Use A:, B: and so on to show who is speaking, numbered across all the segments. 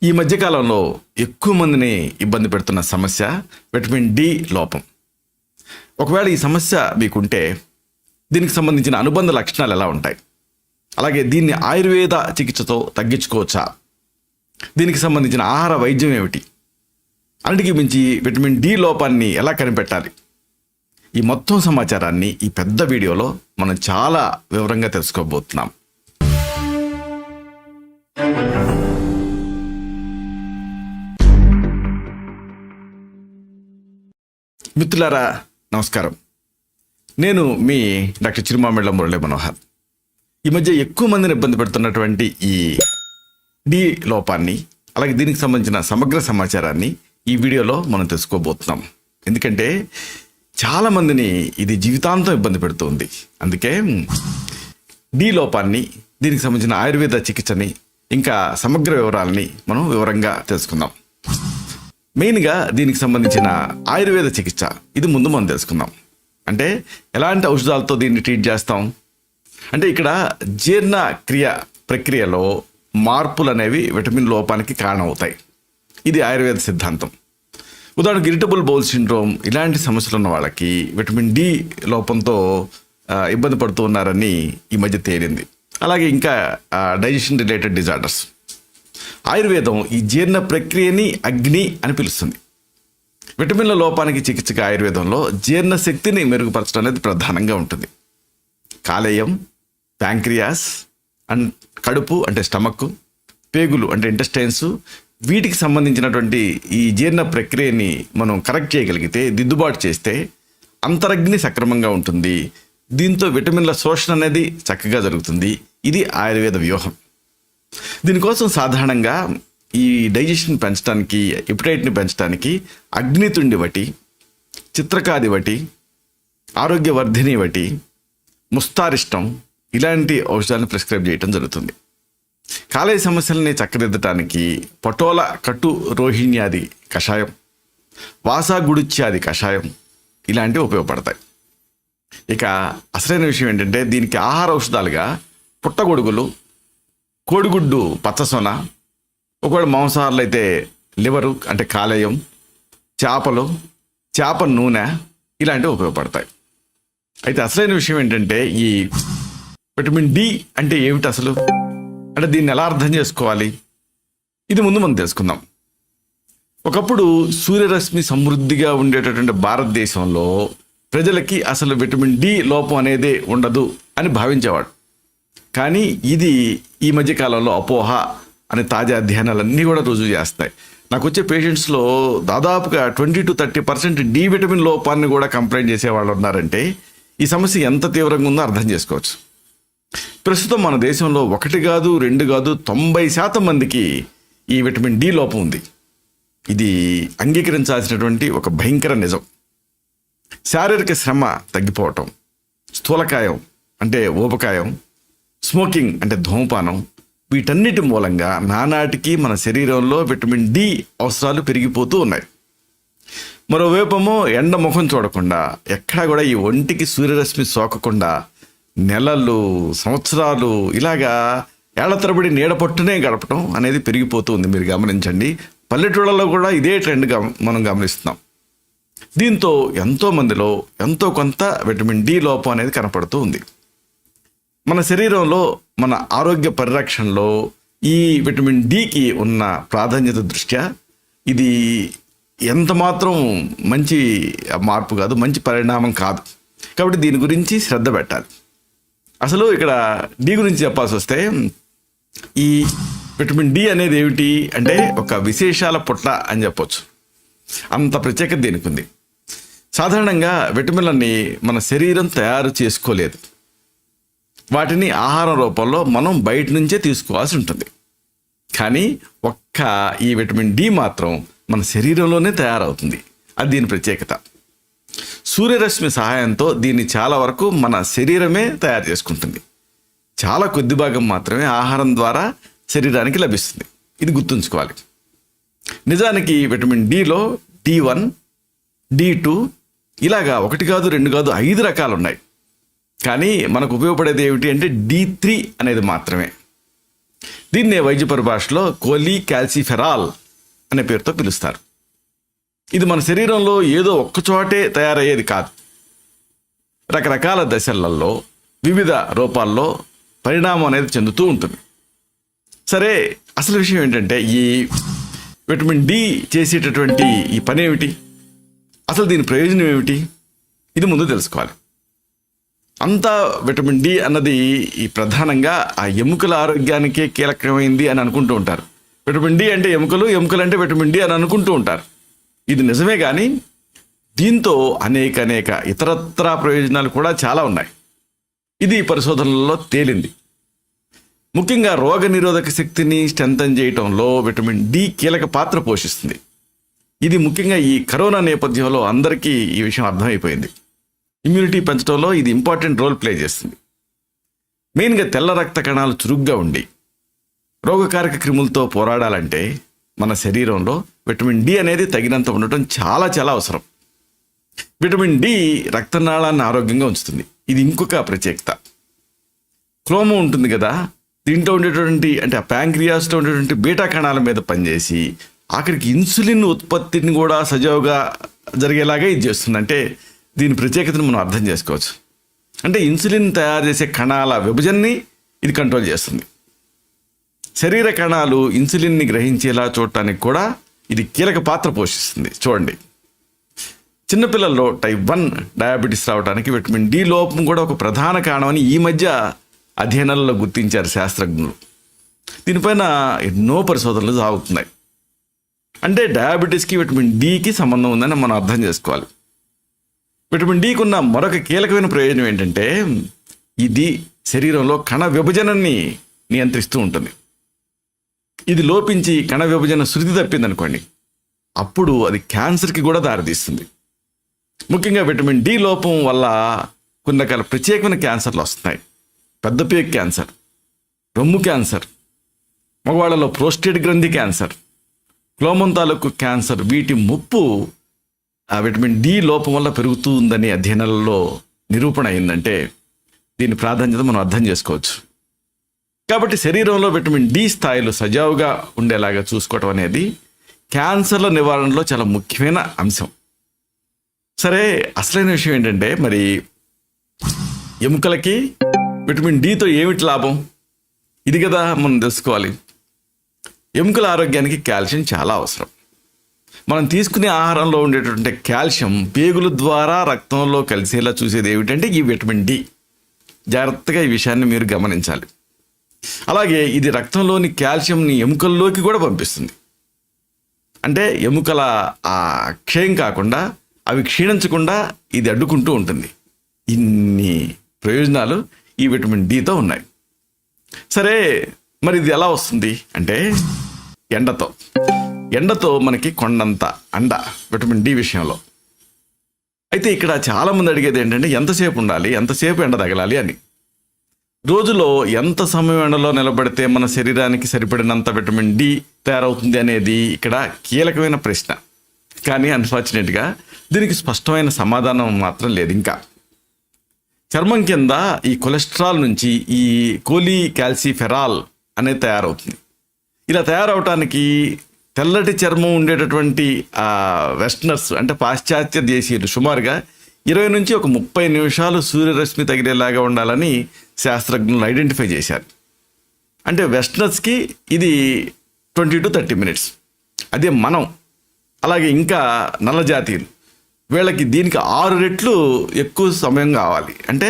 A: ఈ మధ్యకాలంలో ఎక్కువ మందిని ఇబ్బంది పెడుతున్న సమస్య విటమిన్ డి లోపం. ఒకవేళ ఈ సమస్య మీకుంటే దీనికి సంబంధించిన అనుబంధ లక్షణాలు ఎలా ఉంటాయి, అలాగే దీన్ని ఆయుర్వేద చికిత్సతో తగ్గించుకోవచ్చా, దీనికి సంబంధించిన ఆహార వైద్యం ఏమిటి, అన్నిటికీ మించి విటమిన్ డి లోపాన్ని ఎలా కనిపెట్టాలి, ఈ మొత్తం సమాచారాన్ని ఈ పెద్ద వీడియోలో మనం చాలా వివరంగా తెలుసుకోబోతున్నాం. మిత్రులారా నమస్కారం. నేను మీ డాక్టర్ చిరుమామిళ్ళ మురళీ మనోహర్. ఈ మధ్య ఎక్కువ మందిని ఇబ్బంది పెడుతున్నటువంటి ఈ డి లోపాన్ని, అలాగే దీనికి సంబంధించిన సమగ్ర సమాచారాన్ని ఈ వీడియోలో మనం తెలుసుకోబోతున్నాం. ఎందుకంటే చాలామందిని ఇది జీవితాంతం ఇబ్బంది పెడుతుంది. అందుకే డి లోపాన్ని, దీనికి సంబంధించిన ఆయుర్వేద చికిత్సని, ఇంకా సమగ్ర వివరాలని మనం వివరంగా తెలుసుకుందాం. మెయిన్గా దీనికి సంబంధించిన ఆయుర్వేద చికిత్స ఇది ముందు మనం తెలుసుకుందాం. అంటే ఎలాంటి ఔషధాలతో దీన్ని ట్రీట్ చేస్తాం అంటే, ఇక్కడ జీర్ణక్రియ ప్రక్రియలో మార్పులు అనేవి విటమిన్ లోపానికి కారణమవుతాయి. ఇది ఆయుర్వేద సిద్ధాంతం. ఉదాహరణకు ఇరిటబుల్ బౌల్ సిండ్రోమ్ ఇలాంటి సమస్యలు ఉన్న వాళ్ళకి విటమిన్ డి లోపంతో ఇబ్బంది పడుతూ ఉన్నారని ఈ మధ్య తేలింది. అలాగే ఇంకా డైజెషన్ రిలేటెడ్ డిజార్డర్స్. ఆయుర్వేదం ఈ జీర్ణ ప్రక్రియని అగ్ని అని పిలుస్తుంది. విటమిన్ల లోపానికి చికిత్సగా ఆయుర్వేదంలో జీర్ణశక్తిని మెరుగుపరచడం అనేది ప్రధానంగా ఉంటుంది. కాలేయం, ప్యాంక్రియాస్ అండ్ కడుపు అంటే స్టమక్, పేగులు అంటే ఇంటెస్టైన్స్, వీటికి సంబంధించినటువంటి ఈ జీర్ణ ప్రక్రియని మనం కరెక్ట్ చేయగలిగితే, దిద్దుబాటు చేస్తే అంతరగ్ని సక్రమంగా ఉంటుంది. దీంతో విటమిన్ల శోషణ అనేది చక్కగా జరుగుతుంది. ఇది ఆయుర్వేద వ్యూహం. దీనికోసం సాధారణంగా ఈ డైజెషన్ పెంచడానికి, ఎపిటైట్ని పెంచడానికి అగ్నితుండి వటి, చిత్రకాది వటి, ఆరోగ్యవర్ధిని వటి, ముస్తారిష్టం ఇలాంటి ఔషధాలను ప్రిస్క్రైబ్ చేయడం జరుగుతుంది. కాలేయ సమస్యలని చక్కదిద్దటానికి పటోల కట్టు రోహిణ్యాది కషాయం, వాసాగుడిత్యాది కషాయం ఇలాంటివి ఉపయోగపడతాయి. ఇక అసలైన విషయం ఏంటంటే, దీనికి ఆహార ఔషధాలుగా పుట్టగొడుగులు, కోడిగుడ్డు పచ్చసొన, ఒకవేళ మాంసాహారులు అయితే లివరు అంటే కాలేయం, చేపలు, చేప నూనె ఇలాంటివి ఉపయోగపడతాయి. అయితే అసలైన విషయం ఏంటంటే, ఈ విటమిన్ డి అంటే ఏమిటి అసలు, అంటే దీన్ని ఎలా అర్థం చేసుకోవాలి, ఇది ముందు మనం తెలుసుకుందాం. ఒకప్పుడు సూర్యరశ్మి సమృద్ధిగా ఉండేటటువంటి భారతదేశంలో ప్రజలకి అసలు విటమిన్ డి లోపం అనేదే ఉండదు అని భావించేవాడు. కానీ ఇది ఈ మధ్యకాలంలో అపోహ అనే తాజా అధ్యయనాలన్నీ కూడా రుజువు చేస్తాయి. నాకు వచ్చే పేషెంట్స్లో దాదాపుగా 20-30% డి విటమిన్ లోపాన్ని కూడా కంప్లైంట్ చేసేవాళ్ళు ఉన్నారంటే ఈ సమస్య ఎంత తీవ్రంగా ఉందో అర్థం చేసుకోవచ్చు. ప్రస్తుతం మన దేశంలో 1 కాదు 2 కాదు 90% మందికి ఈ విటమిన్ డి లోపం ఉంది. ఇది అంగీకరించాల్సినటువంటి ఒక భయంకర నిజం. శారీరక శ్రమ తగ్గిపోవటం, స్థూలకాయం అంటే ఊబకాయం, స్మోకింగ్ అంటే ధూమపానం, వీటన్నిటి మూలంగా నానాటికి మన శరీరంలో విటమిన్ డి అవసరాలు పెరిగిపోతూ ఉన్నాయి. మరోవైపేమో ఎండ ముఖం చూడకుండా, ఎక్కడా కూడా ఈ ఒంటికి సూర్యరశ్మి సోకకుండా నెలలు, సంవత్సరాలు ఇలాగా ఏళ్ల తరబడి నీడ పట్టునే గడపడం అనేది పెరిగిపోతూ ఉంది. మీరు గమనించండి, పల్లెటూళ్ళలో కూడా ఇదే ట్రెండ్గా మనం గమనిస్తున్నాం. దీంతో ఎంతో మందిలో ఎంతో కొంత విటమిన్ డి లోపం అనేది కనపడుతూ ఉంది. మన శరీరంలో, మన ఆరోగ్య పరిరక్షణలో ఈ విటమిన్ డికి ఉన్న ప్రాధాన్యత దృష్ట్యా ఇది ఎంత మాత్రం మంచి మార్పు కాదు, మంచి పరిణామం కాదు. కాబట్టి దీని గురించి శ్రద్ధ పెట్టాలి. అసలు ఇక్కడ డి గురించి చెప్పాల్సి వస్తే, ఈ విటమిన్ డి అనేది ఏమిటి అంటే ఒక విశేషాల పుట్ల అని చెప్పొచ్చు. అంత ప్రత్యేకత దీనికి ఉంది. సాధారణంగా విటమిన్లని మన శరీరం తయారు చేసుకోలేదు. వాటిని ఆహారం రూపంలో మనం బయట నుంచే తీసుకోవాల్సి ఉంటుంది. కానీ ఒక్క ఈ విటమిన్ డి మాత్రం మన శరీరంలోనే తయారవుతుంది. అది దీని ప్రత్యేకత. సూర్యరశ్మి సహాయంతో దీన్ని చాలా వరకు మన శరీరమే తయారు చేసుకుంటుంది. చాలా కొద్ది భాగం మాత్రమే ఆహారం ద్వారా శరీరానికి లభిస్తుంది. ఇది గుర్తుంచుకోవాలి. నిజానికి విటమిన్ డిలో D1, D2 ఇలాగా 1 కాదు 2 కాదు 5 రకాలు ఉన్నాయి. కానీ మనకు ఉపయోగపడేది ఏమిటి అంటే D3 అనేది మాత్రమే. దీన్నే వైద్య పరిభాషలో కోలీకాల్సిఫెరాల్ అనే పేరుతో పిలుస్తారు. ఇది మన శరీరంలో ఏదో ఒక్కచోటే తయారయ్యేది కాదు. రకరకాల దశలలో వివిధ రూపాల్లో పరిణామం అనేది చెందుతూ ఉంటుంది. సరే, అసలు విషయం ఏంటంటే ఈ విటమిన్ డి చేసేటటువంటి ఈ పని ఏమిటి, అసలు దీని ప్రయోజనం ఏమిటి, ఇది ముందు తెలుసుకోవాలి. అంతా విటమిన్ డి అన్నది ఈ ప్రధానంగా ఆ ఎముకల ఆరోగ్యానికే కీలకమైంది అని అనుకుంటూ ఉంటారు. విటమిన్ డి అంటే ఎముకలు, ఎముకలు అంటే విటమిన్ డి అని అనుకుంటూ ఉంటారు. ఇది నిజమే, కానీ దీంతో అనేక ఇతరత్రా ప్రయోజనాలు కూడా చాలా ఉన్నాయి. ఇది పరిశోధనలలో తేలింది. ముఖ్యంగా రోగ నిరోధక శక్తిని స్ట్రెంథన్ చేయటంలో విటమిన్ డి కీలక పాత్ర పోషిస్తుంది. ఇది ముఖ్యంగా ఈ కరోనా నేపథ్యంలో అందరికీ ఈ విషయం అర్థమైపోయింది. ఇమ్యూనిటీ పెంచడంలో ఇది ఇంపార్టెంట్ రోల్ ప్లే చేస్తుంది. మెయిన్గా తెల్ల రక్త కణాలు చురుగ్గా ఉండి రోగకారక క్రిములతో పోరాడాలంటే మన శరీరంలో విటమిన్ డి అనేది తగినంత ఉండటం చాలా అవసరం. విటమిన్ డి రక్తనాళాన్ని ఆరోగ్యంగా ఉంచుతుంది. ఇది ఇంకొక ప్రత్యేకత. క్లోమో ఉంటుంది కదా, దీంట్లో ఉండేటువంటి అంటే ఆ ప్యాంక్రియాస్లో ఉండేటువంటి బీటా కణాల మీద పనిచేసి ఆఖరికి ఇన్సులిన్ ఉత్పత్తిని కూడా సజావుగా జరిగేలాగా ఇది చేస్తుంది. అంటే దీని ప్రత్యేకతను మనం అర్థం చేసుకోవచ్చు. అంటే ఇన్సులిన్ తయారు చేసే కణాల విభజనని ఇది కంట్రోల్ చేస్తుంది. శరీర కణాలు ఇన్సులిన్ని గ్రహించేలా చూడటానికి కూడా ఇది కీలక పాత్ర పోషిస్తుంది. చూడండి, చిన్నపిల్లల్లో టైప్ 1 డయాబెటీస్ రావడానికి విటమిన్ డి లోపం కూడా ఒక ప్రధాన కారణమని ఈ మధ్య అధ్యయనాలలో గుర్తించారు శాస్త్రజ్ఞులు. దీనిపైన ఎన్నో పరిశోధనలు సాగుతున్నాయి. అంటే డయాబెటీస్కి విటమిన్ డికి సంబంధం ఉందని మనం అర్థం చేసుకోవాలి. విటమిన్ డికి ఉన్న మరొక కీలకమైన ప్రయోజనం ఏంటంటే ఇది శరీరంలో కణ విభజనని నియంత్రిస్తూ ఉంటుంది. ఇది లోపించి కణ విభజన శృతి తప్పిందనుకోండి, అప్పుడు అది క్యాన్సర్కి కూడా దారితీస్తుంది. ముఖ్యంగా విటమిన్ డి లోపం వల్ల కొన్ని రకాల ప్రత్యేకమైన క్యాన్సర్లు వస్తున్నాయి. పెద్దపేగు క్యాన్సర్, రొమ్ము క్యాన్సర్, మగవాళ్ళలో ప్రోస్టేట్ గ్రంథి క్యాన్సర్, క్లోమం తాలూకు క్యాన్సర్, వీటి ముప్పు ఆ విటమిన్ డి లోపం వల్ల పెరుగుతూ ఉందని అధ్యయనాలలో నిరూపణ అయిందంటే దీని ప్రాధాన్యత మనం అర్థం చేసుకోవచ్చు. కాబట్టి శరీరంలో విటమిన్ డి స్థాయిలు సజావుగా ఉండేలాగా చూసుకోవటం అనేది క్యాన్సర్ల నివారణలో చాలా ముఖ్యమైన అంశం. సరే, అసలైన విషయం ఏంటంటే మరి ఎముకలకి విటమిన్ డితో ఏమిటి లాభం, ఇది కదా మనం తెలుసుకోవాలి. ఎముకల ఆరోగ్యానికి కాల్షియం చాలా అవసరం. మనం తీసుకునే ఆహారంలో ఉండేటువంటి కాల్షియం పేగుల ద్వారా రక్తంలో కలిసేలా చూసేది ఏమిటంటే ఈ విటమిన్ డి. జాగ్రత్తగా ఈ విషయాన్ని మీరు గమనించాలి. అలాగే ఇది రక్తంలోని కాల్షియంని ఎముకల్లోకి కూడా పంపిస్తుంది. అంటే ఎముకల ఆ క్షయం కాకుండా, అవి క్షీణించకుండా ఇది అడ్డుకుంటూ ఉంటుంది. ఇన్ని ప్రయోజనాలు ఈ విటమిన్ డితో ఉన్నాయి. సరే, మరి ఇది ఎలా వస్తుంది అంటే ఎండతో మనకి కొండంత అండ విటమిన్ డి విషయంలో. అయితే ఇక్కడ చాలామంది అడిగేది ఏంటంటే ఎంతసేపు ఉండాలి, ఎంతసేపు ఎండ తగలాలి అని. రోజులో ఎంత సమయం ఎండలో నిలబడితే మన శరీరానికి సరిపడినంత విటమిన్ డి తయారవుతుంది అనేది ఇక్కడ కీలకమైన ప్రశ్న. కానీ అన్ఫార్చునేట్గా దీనికి స్పష్టమైన సమాధానం మాత్రం లేదు. ఇంకా చర్మం కింద ఈ కొలెస్ట్రాల్ నుంచి ఈ కోలీకాల్సిఫెరాల్ అనేది తయారవుతుంది. ఇలా తయారవటానికి తెల్లటి చర్మం ఉండేటటువంటి వెస్టర్నర్స్ అంటే పాశ్చాత్య దేశీయులు సుమారుగా 20 నుంచి 30 నిమిషాలు సూర్యరశ్మి తగిలేలాగా ఉండాలని శాస్త్రజ్ఞులు ఐడెంటిఫై చేశారు. అంటే వెస్టర్నర్స్కి ఇది 20 to 30 minutes. అదే మనం అలాగే ఇంకా నల్ల జాతీయులు వీళ్ళకి దీనికి 6 రెట్లు ఎక్కువ సమయం కావాలి. అంటే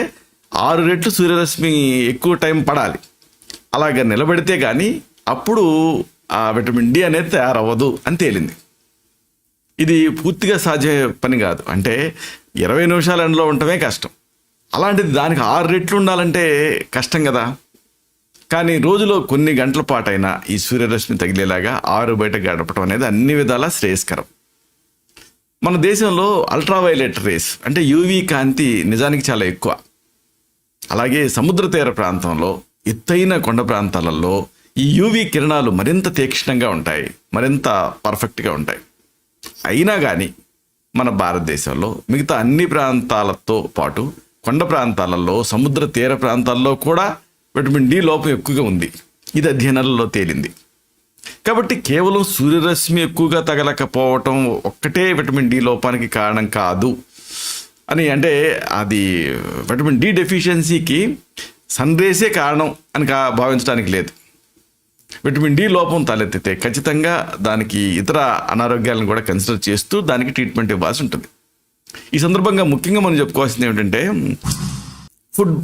A: 6 రెట్లు సూర్యరశ్మి ఎక్కువ టైం పడాలి. అలాగ నిలబడితే కానీ అప్పుడు ఆ విటమిన్ డి అనేది తయారవ్వదు అని తేలింది. ఇది పూర్తిగా సాధ్యమే పని కాదు. అంటే 20 నిమిషాల ఎండలో ఉండటమే కష్టం. అలాంటిది దానికి 6 రెట్లు ఉండాలంటే కష్టం కదా. కానీ రోజులో కొన్ని గంటల పాటైనా ఈ సూర్యరశ్మి తగిలేలాగా ఆరు బయట గడపడం అనేది అన్ని విధాలా శ్రేయస్కరం. మన దేశంలో అల్ట్రావైలెట్ రేస్ అంటే యూవీ కాంతి నిజానికి చాలా ఎక్కువ. అలాగే సముద్ర తీర ప్రాంతంలో, ఎత్తైన కొండ ప్రాంతాలలో ఈ యూవీ కిరణాలు మరింత తీక్షణంగా ఉంటాయి, మరింత పర్ఫెక్ట్గా ఉంటాయి. అయినా కానీ మన భారతదేశంలో మిగతా అన్ని ప్రాంతాలతో పాటు కొండ ప్రాంతాలలో, సముద్ర తీర ప్రాంతాల్లో కూడా విటమిన్ డి లోపం ఎక్కువగా ఉంది. ఇది అధ్యయనాలలో తేలింది. కాబట్టి కేవలం సూర్యరశ్మి ఎక్కువగా తగలకపోవటం ఒక్కటే విటమిన్ డి లోపానికి కారణం కాదు అని, అంటే అది విటమిన్ డి డెఫిషియన్సీకి సన్ రేసే కారణం అని భావించడానికి లేదు. విటమిన్ డి లోపం తలెత్తితే ఖచ్చితంగా దానికి ఇతర అనారోగ్యాలను కూడా కన్సిడర్ చేస్తూ దానికి ట్రీట్మెంట్ ఇవ్వాల్సి ఉంటుంది. ఈ సందర్భంగా ముఖ్యంగా మనం చెప్పుకోవాల్సింది ఏమిటంటే ఫుడ్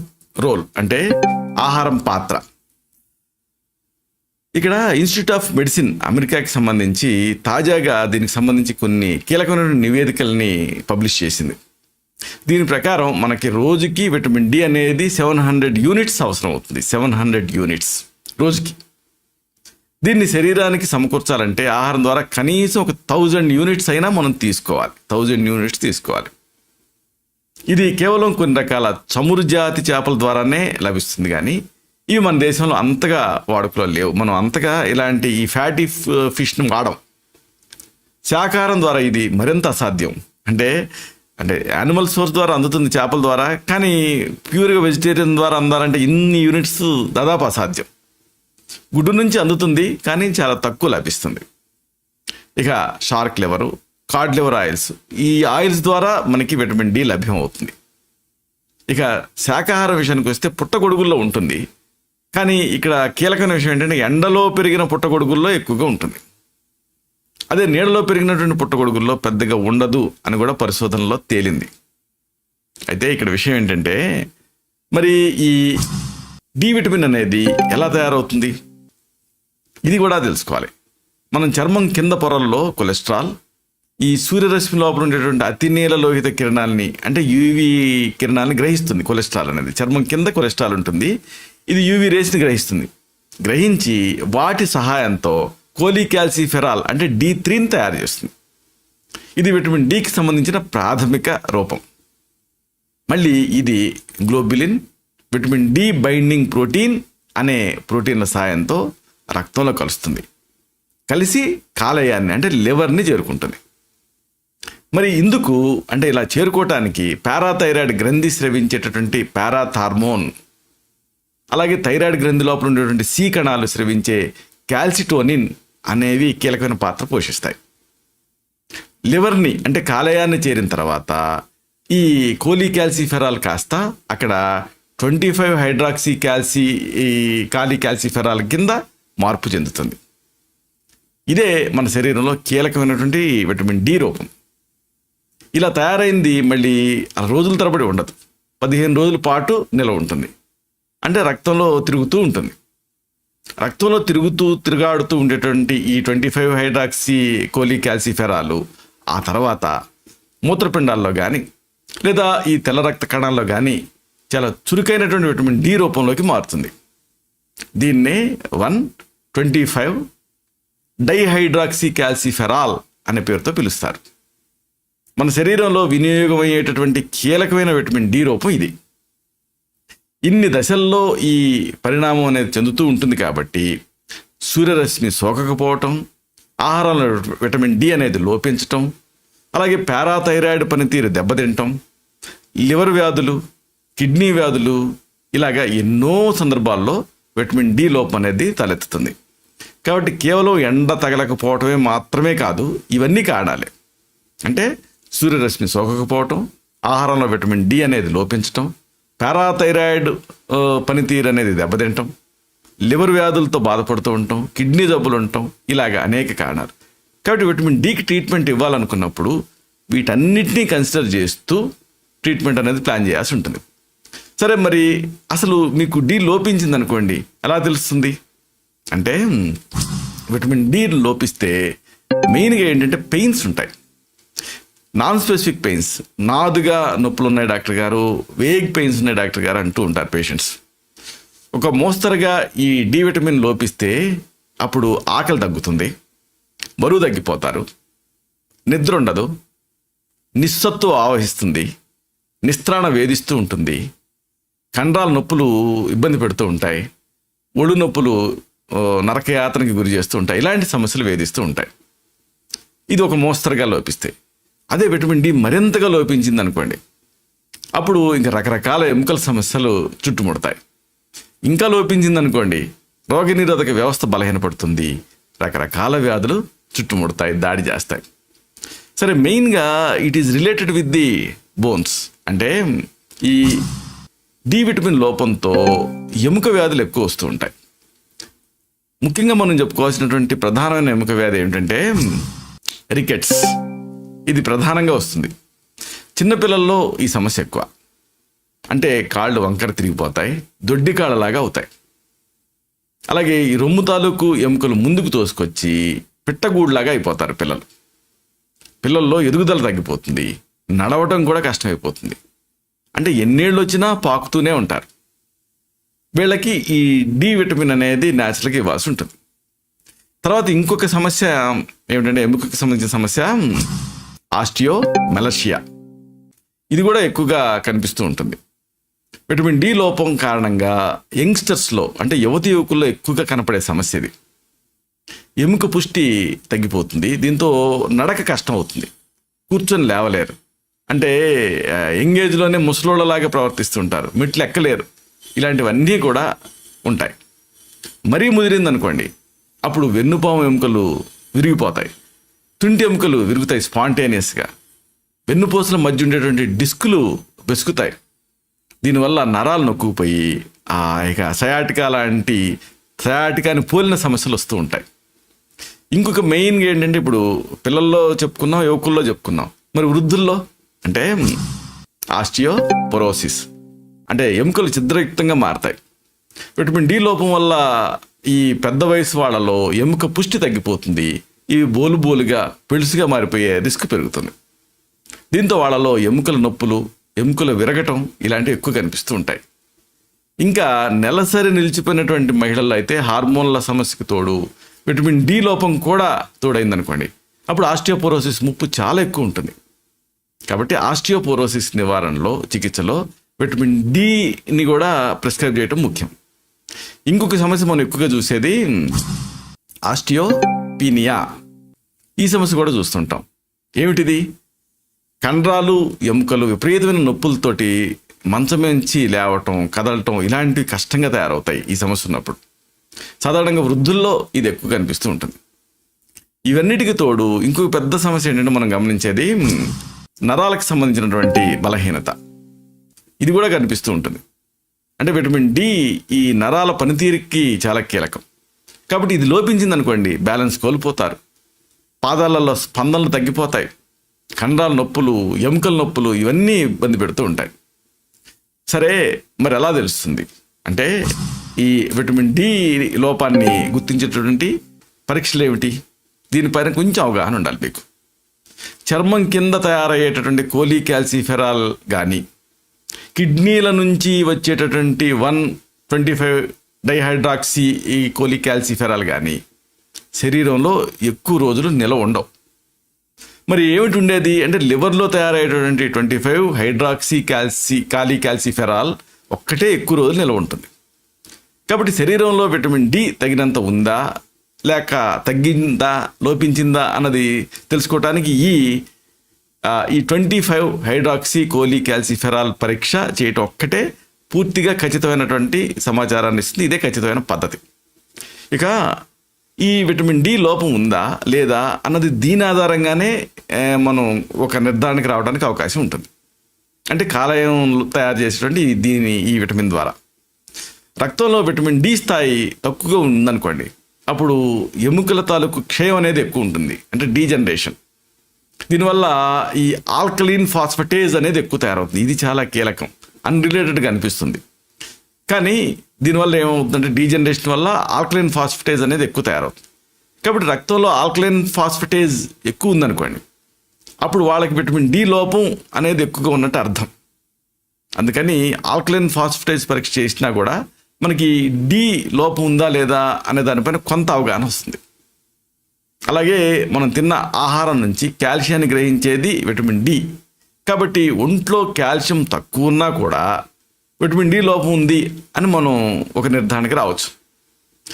A: రోల్, అంటే ఆహారం పాత్ర. ఇక్కడ ఇన్స్టిట్యూట్ ఆఫ్ మెడిసిన్ అమెరికాకి సంబంధించి తాజాగా దీనికి సంబంధించి కొన్ని కీలకమైన నివేదికల్ని పబ్లిష్ చేసింది. దీని ప్రకారం మనకి రోజుకి విటమిన్ డి అనేది 700 యూనిట్స్ అవసరం అవుతుంది. 700 యూనిట్స్ రోజుకి. దీన్ని శరీరానికి సమకూర్చాలంటే ఆహారం ద్వారా కనీసం ఒక 1000 యూనిట్స్ అయినా మనం తీసుకోవాలి. 1000 యూనిట్స్ తీసుకోవాలి. ఇది కేవలం కొన్ని రకాల చమురు జాతి చేపల ద్వారానే లభిస్తుంది, కానీ ఇవి మన దేశంలో అంతగా వాడుకలో లేవు. మనం అంతగా ఇలాంటి ఈ ఫ్యాటీ ఫిష్ను వాడం. శాకాహారం ద్వారా ఇది మరింత అసాధ్యం. అంటే యానిమల్ సోర్స్ ద్వారా అందుతుంది చేపల ద్వారా, కానీ ప్యూర్గా వెజిటేరియన్ ద్వారా అందాలంటే ఇన్ని యూనిట్స్ దాదాపు అసాధ్యం. గుడ్డు నుంచి అందుతుంది, కానీ చాలా తక్కువ లభిస్తుంది. ఇక shark liver, Codd liver oils, ఈ ఆయిల్స్ ద్వారా మనకి విటమిన్ డి లభ్యం అవుతుంది. ఇక శాకాహార విషయానికి వస్తే పుట్టగొడుగుల్లో ఉంటుంది, కానీ ఇక్కడ కీలకమైన విషయం ఏంటంటే ఎండలో పెరిగిన పుట్టగొడుగుల్లో ఎక్కువగా ఉంటుంది. అదే నీడలో పెరిగినటువంటి పుట్టగొడుగుల్లో పెద్దగా ఉండదు అని కూడా పరిశోధనలో తేలింది. అయితే ఇక్కడ విషయం ఏంటంటే మరి ఈ డి విటమిన్ అనేది ఎలా తయారవుతుంది ఇది కూడా తెలుసుకోవాలి. మనం చర్మం కింద పొరల్లో కొలెస్ట్రాల్, ఈ సూర్యరశ్మి లోపల ఉండేటువంటి అతి నీల లోహిత కిరణాలని, అంటే యూవి కిరణాలని గ్రహిస్తుంది. కొలెస్ట్రాల్ అనేది చర్మం కింద కొలెస్ట్రాల్ ఉంటుంది, ఇది యూవి రేస్ని గ్రహిస్తుంది. గ్రహించి వాటి సహాయంతో కోలికాల్సిఫెరాల్ అంటే D3ని తయారు చేస్తుంది. ఇది విటమిన్ డికి సంబంధించిన ప్రాథమిక రూపం. మళ్ళీ ఇది globulin, vitamin D binding protein అనే ప్రోటీన్ల సహాయంతో రక్తంలో కలుస్తుంది. కలిసి కాలేయాన్ని అంటే లివర్ని చేరుకుంటుంది. మరి ఇందుకు అంటే ఇలా చేరుకోవటానికి పారాథైరాయిడ్ గ్రంథి స్రవించేటటువంటి పారాథార్మోన్, అలాగే థైరాయిడ్ గ్రంథి లోపల ఉండేటువంటి సి కణాలు స్రవించే క్యాల్సిటోనిన్ అనేవి కీలకమైన పాత్ర పోషిస్తాయి. లివర్ని అంటే కాలేయాన్ని చేరిన తర్వాత ఈ కోలికాల్సిఫెరాల్ కాస్త అక్కడ 25 హైడ్రాక్సీ కాలికాల్సిఫెరాల్ కింద మార్పు చెందుతుంది. ఇదే మన శరీరంలో కీలకమైనటువంటి విటమిన్ డి రూపం. ఇలా తయారైంది మళ్ళీ రోజుల తరబడి ఉండదు, 15 రోజుల పాటు నిలవ ఉంటుంది. అంటే రక్తంలో తిరుగుతూ ఉంటుంది. రక్తంలో తిరుగాడుతూ ఉండేటువంటి ఈ 25 హైడ్రాక్సీ కోలికాల్సిఫెరాలు ఆ తర్వాత మూత్రపిండాల్లో కానీ లేదా ఈ తెల్ల రక్త కణాల్లో కానీ చాలా చురుకైనటువంటి విటమిన్ డి రూపంలోకి మారుతుంది. దీన్నే 125 డైహైడ్రాక్సీ కాల్సిఫెరాల్ అనే పేరుతో పిలుస్తారు. మన శరీరంలో వినియోగం అయ్యేటటువంటి కీలకమైన విటమిన్ డి రూపం ఇది. ఇన్ని దశల్లో ఈ పరిణామం అనేది చెందుతూ ఉంటుంది. కాబట్టి సూర్యరశ్మి సోకకపోవటం, ఆహారంలో విటమిన్ డి అనేది లోపించటం, అలాగే పారాథైరాయిడ్ పనితీరు దెబ్బతింటం, లివర్ వ్యాధులు, కిడ్నీ వ్యాధులు, ఇలాగా ఎన్నో సందర్భాల్లో విటమిన్ డి లోపం అనేది తలెత్తుతుంది. కాబట్టి కేవలం ఎండ తగలకపోవటమే మాత్రమే కాదు, ఇవన్నీ కారణాలే. అంటే సూర్యరశ్మి సోకకపోవటం, ఆహారంలో విటమిన్ డి అనేది లోపించటం, పారాథైరాయిడ్ పనితీరు అనేది దెబ్బతింటం, లివర్ వ్యాధులతో బాధపడుతూ ఉంటాం, కిడ్నీ జబ్బులు ఉంటాం, ఇలాగ అనేక కారణాలు. కాబట్టి విటమిన్ డికి ట్రీట్మెంట్ ఇవ్వాలనుకున్నప్పుడు వీటన్నిటినీ కన్సిడర్ చేస్తూ ట్రీట్మెంట్ అనేది ప్లాన్ చేయాల్సి ఉంటుంది. సరే, మరి అసలు మీకు డి లోపించింది అనుకోండి, ఎలా తెలుస్తుంది అంటే విటమిన్ డి లోపిస్తే మెయిన్గా ఏంటంటే పెయిన్స్ ఉంటాయి. నాన్ స్పెసిఫిక్ పెయిన్స్, నాదుగా నొప్పులు ఉన్నాయి డాక్టర్ గారు, వేగ్ పెయిన్స్ ఉన్నాయి డాక్టర్ గారు అంటూ ఉంటారు పేషెంట్స్. ఒక మోస్తరుగా ఈ డి విటమిన్ లోపిస్తే అప్పుడు ఆకలి తగ్గుతుంది, బరువు తగ్గిపోతారు, నిద్ర ఉండదు, నిస్సత్తువ ఆవహిస్తుంది, నిస్త్రాణ వేధిస్తూ ఉంటుంది, కండరాల నొప్పులు ఇబ్బంది పెడుతూ ఉంటాయి, ఒళ్ళు నొప్పులు నరకయాతనకి గురి చేస్తూ ఉంటాయి. ఇలాంటి సమస్యలు వేధిస్తూ ఉంటాయి. ఇది ఒక మోస్తరుగా లోపిస్తే. అదే విటమిన్ డి మరింతగా లోపించింది అనుకోండి, అప్పుడు ఇంకా రకరకాల ఎముకల సమస్యలు చుట్టుముడతాయి. ఇంకా లోపించింది అనుకోండి, రోగనిరోధక వ్యవస్థ బలహీనపడుతుంది, రకరకాల వ్యాధులు చుట్టుముడతాయి, దాడి చేస్తాయి. సరే, మెయిన్గా it is related with the bones. అంటే ఈ డి విటమిన్ లోపంతో ఎముక వ్యాధులు ఎక్కువ వస్తూ ఉంటాయి. ముఖ్యంగా మనం చెప్పుకోవాల్సినటువంటి ప్రధానమైన ఎముక వ్యాధి ఏమిటంటే రికెట్స్. ఇది ప్రధానంగా వస్తుంది చిన్నపిల్లల్లో. ఈ సమస్య ఎక్కువ. అంటే కాళ్ళు వంకర తిరిగిపోతాయి, దొడ్డి కాళ్ళలాగా అవుతాయి. అలాగే ఈ రొమ్ము తాలూకు ఎముకలు ముందుకు తోసుకొచ్చి పిట్టగూడులాగా అయిపోతారు పిల్లలు. పిల్లల్లో ఎదుగుదల తగ్గిపోతుంది, నడవటం కూడా కష్టమైపోతుంది. అంటే ఎన్నేళ్ళు వచ్చినా పాకుతూనే ఉంటారు. వీళ్ళకి ఈ డి విటమిన్ అనేది న్యాచురల్గా ఇవ్వాల్సి ఉంటుంది. తర్వాత ఇంకొక సమస్య ఏమిటంటే ఎముకకి సంబంధించిన సమస్య ఆస్టియోమెలర్షియా. ఇది కూడా ఎక్కువగా కనిపిస్తూ ఉంటుంది. విటమిన్ డి లోపం కారణంగా యంగ్స్టర్స్లో అంటే యువతి యువకుల్లో ఎక్కువగా కనపడే సమస్య ఇది. ఎముక పుష్టి తగ్గిపోతుంది, దీంతో నడక కష్టం అవుతుంది, కూర్చొని లేవలేరు. అంటే యంగ్ ఏజ్లోనే ముసలోళ్ళలాగా ప్రవర్తిస్తుంటారు, మెట్లు ఎక్కలేరు. ఇలాంటివన్నీ కూడా ఉంటాయి. మరీ ముదిరిందనుకోండి, అప్పుడు వెన్నుపాము ఎముకలు విరిగిపోతాయి, తుంటి ఎముకలు విరుగుతాయి స్పాంటేనియస్గా, వెన్నుపూసల మధ్య ఉండేటువంటి డిస్కులు వెసుకుతాయి. దీనివల్ల నరాలు నొక్కుపోయి ఇక సయాటికాని పోలిన సమస్యలు వస్తూ ఉంటాయి. ఇంకొక మెయిన్గా ఏంటంటే ఇప్పుడు పిల్లల్లో చెప్పుకున్నాం, యువకుల్లో చెప్పుకున్నాం, మరి వృద్ధుల్లో అంటే ఆస్టియోపోరోసిస్. అంటే ఎముకలు ఛిద్రయుక్తంగా మారతాయి. విటమిన్ డి లోపం వల్ల ఈ పెద్ద వయసు వాళ్ళలో ఎముక పుష్టి తగ్గిపోతుంది, ఇవి బోలుగా పెళుసుగా మారిపోయే రిస్క్ పెరుగుతుంది. దీంతో వాళ్ళలో ఎముకల నొప్పులు, ఎముకలు విరగటం ఇలాంటివి ఎక్కువ కనిపిస్తూ ఉంటాయి. ఇంకా నెలసరి నిలిచిపోయినటువంటి మహిళల్లో అయితే హార్మోన్ల సమస్యకు తోడు విటమిన్ డి లోపం కూడా తోడైందనుకోండి, అప్పుడు ఆస్టియోపోరోసిస్ ముప్పు చాలా ఎక్కువ ఉంటుంది. కాబట్టి ఆస్టియోపోరోసిస్ నివారణలో, చికిత్సలో విటమిన్ డిని కూడా ప్రిస్క్రైబ్ చేయడం ముఖ్యం. ఇంకొక సమస్య మనం ఎక్కువగా చూసేది ఆస్టియోపీనియా. ఈ సమస్య కూడా చూస్తుంటాం. ఏమిటిది? కండరాలు, ఎముకలు విపరీతమైన నొప్పులతోటి మంచమేంచి లేవటం, కదలటం ఇలాంటివి కష్టంగా తయారవుతాయి ఈ సమస్య ఉన్నప్పుడు. సాధారణంగా వృద్ధుల్లో ఇది ఎక్కువ కనిపిస్తూ ఉంటుంది. ఇవన్నిటికి తోడు ఇంకొక పెద్ద సమస్య ఏంటంటే మనం గమనించేది నరాలకు సంబంధించినటువంటి బలహీనత. ఇది కూడా కనిపిస్తూ ఉంటుంది. అంటే విటమిన్ డి ఈ నరాల పనితీరుకి చాలా కీలకం. కాబట్టి ఇది లోపించింది అనుకోండి, బ్యాలెన్స్ కోల్పోతారు, పాదాలలో స్పందనలు తగ్గిపోతాయి, కండరాల నొప్పులు, ఎముకల నొప్పులు ఇవన్నీ ఇబ్బంది పెడుతూ ఉంటాయి. సరే, మరి ఎలా తెలుస్తుంది అంటే ఈ విటమిన్ డి లోపాన్ని గుర్తించేటటువంటి పరీక్షలు ఏమిటి? దీనిపైన కొంచెం అవగాహన ఉండాలి మీకు. చర్మం కింద తయారయ్యేటటువంటి కోలీకాల్సిఫెరాల్ కానీ, కిడ్నీల నుంచి వచ్చేటటువంటి 1,25 డైహైడ్రాక్సీ ఈ కోలీకాల్సిఫెరాల్ కానీ శరీరంలో ఎక్కువ రోజులు నిలవ ఉండవు. మరి ఏమిటి ఉండేది అంటే లివర్లో తయారయ్యేటటువంటి 25 హైడ్రాక్సీ కాలీకాల్సిఫెరాల్ ఒక్కటే ఎక్కువ రోజులు నిలవ ఉంటుంది. కాబట్టి శరీరంలో విటమిన్ డి తగినంత ఉందా, లేక తగ్గిందా, లోపించిందా అన్నది తెలుసుకోవటానికి ఈ 25 హైడ్రాక్సీ కోలీకాల్సిఫెరాల్ పరీక్ష చేయటం ఒక్కటే పూర్తిగా ఖచ్చితమైనటువంటి సమాచారాన్ని ఇస్తుంది. ఇదే ఖచ్చితమైన పద్ధతి. ఇక ఈ విటమిన్ డి లోపం ఉందా లేదా అన్నది దీని ఆధారంగానే మనం ఒక నిర్ధారణకి రావడానికి అవకాశం ఉంటుంది. అంటే కాలేయం తయారు చేసేటువంటి ఈ విటమిన్ ద్వారా. రక్తంలో విటమిన్ డి స్థాయి తక్కువగా ఉందనుకోండి, అప్పుడు ఎముకల తాలూకు క్షయం అనేది ఎక్కువ ఉంటుంది, అంటే డీజనరేషన్. దీనివల్ల ఈ ఆల్కలీన్ ఫాస్ఫటేజ్ అనేది ఎక్కువ తయారవుతుంది. ఇది చాలా కీలకం, అన్రిలేటెడ్గా అనిపిస్తుంది. కానీ దీనివల్ల ఏమవుతుందంటే డీజనరేషన్ వల్ల ఆల్కలైన్ ఫాస్ఫటేజ్ అనేది ఎక్కువ తయారవుతుంది. కాబట్టి రక్తంలో ఆల్కలైన్ ఫాస్ఫటేజ్ ఎక్కువ ఉందనుకోండి, అప్పుడు వాళ్ళకి విటమిన్ డి లోపం అనేది ఎక్కువగా ఉన్నట్టు అర్థం. అందుకని ఆల్కలైన్ ఫాస్ఫటేజ్ పరీక్ష చేసినా కూడా మనకి డి లోపం ఉందా లేదా అనే దానిపైన కొంత అవగాహన వస్తుంది. అలాగే మనం తిన్న ఆహారం నుంచి కాల్షియాన్ని గ్రహించేది విటమిన్ డి. కాబట్టి ఒంట్లో కాల్షియం తక్కువ ఉన్నా కూడా విటమిన్ డి లోపం ఉంది అని మనం ఒక నిర్ధారణకి రావచ్చు.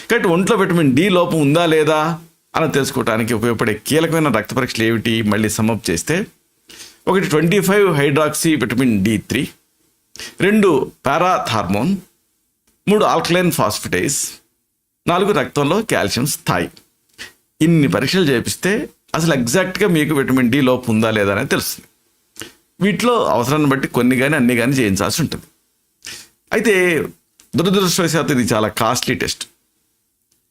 A: కాబట్టి ఒంట్లో విటమిన్ డి లోపం ఉందా లేదా అని తెలుసుకోవడానికి ఉపయోగపడే కీలకమైన రక్త పరీక్షలు ఏమిటి? మళ్ళీ సమ్మప్ చేస్తే, 1 25 hydroxy vitamin D3, 2 parathormone, 3 alkaline phosphatase, 4 రక్తంలో కాల్షియం స్థాయి. ఇన్ని పరీక్షలు చేపిస్తే అసలు ఎగ్జాక్ట్గా మీకు విటమిన్ డి లోపం ఉందా లేదా అనేది తెలుస్తుంది. వీటిలో అవసరాన్ని బట్టి కొన్ని కానీ అన్ని కానీ చేయించాల్సి ఉంటుంది. అయితే దురదృష్టవశాత్తు ఇది చాలా కాస్ట్లీ టెస్ట్.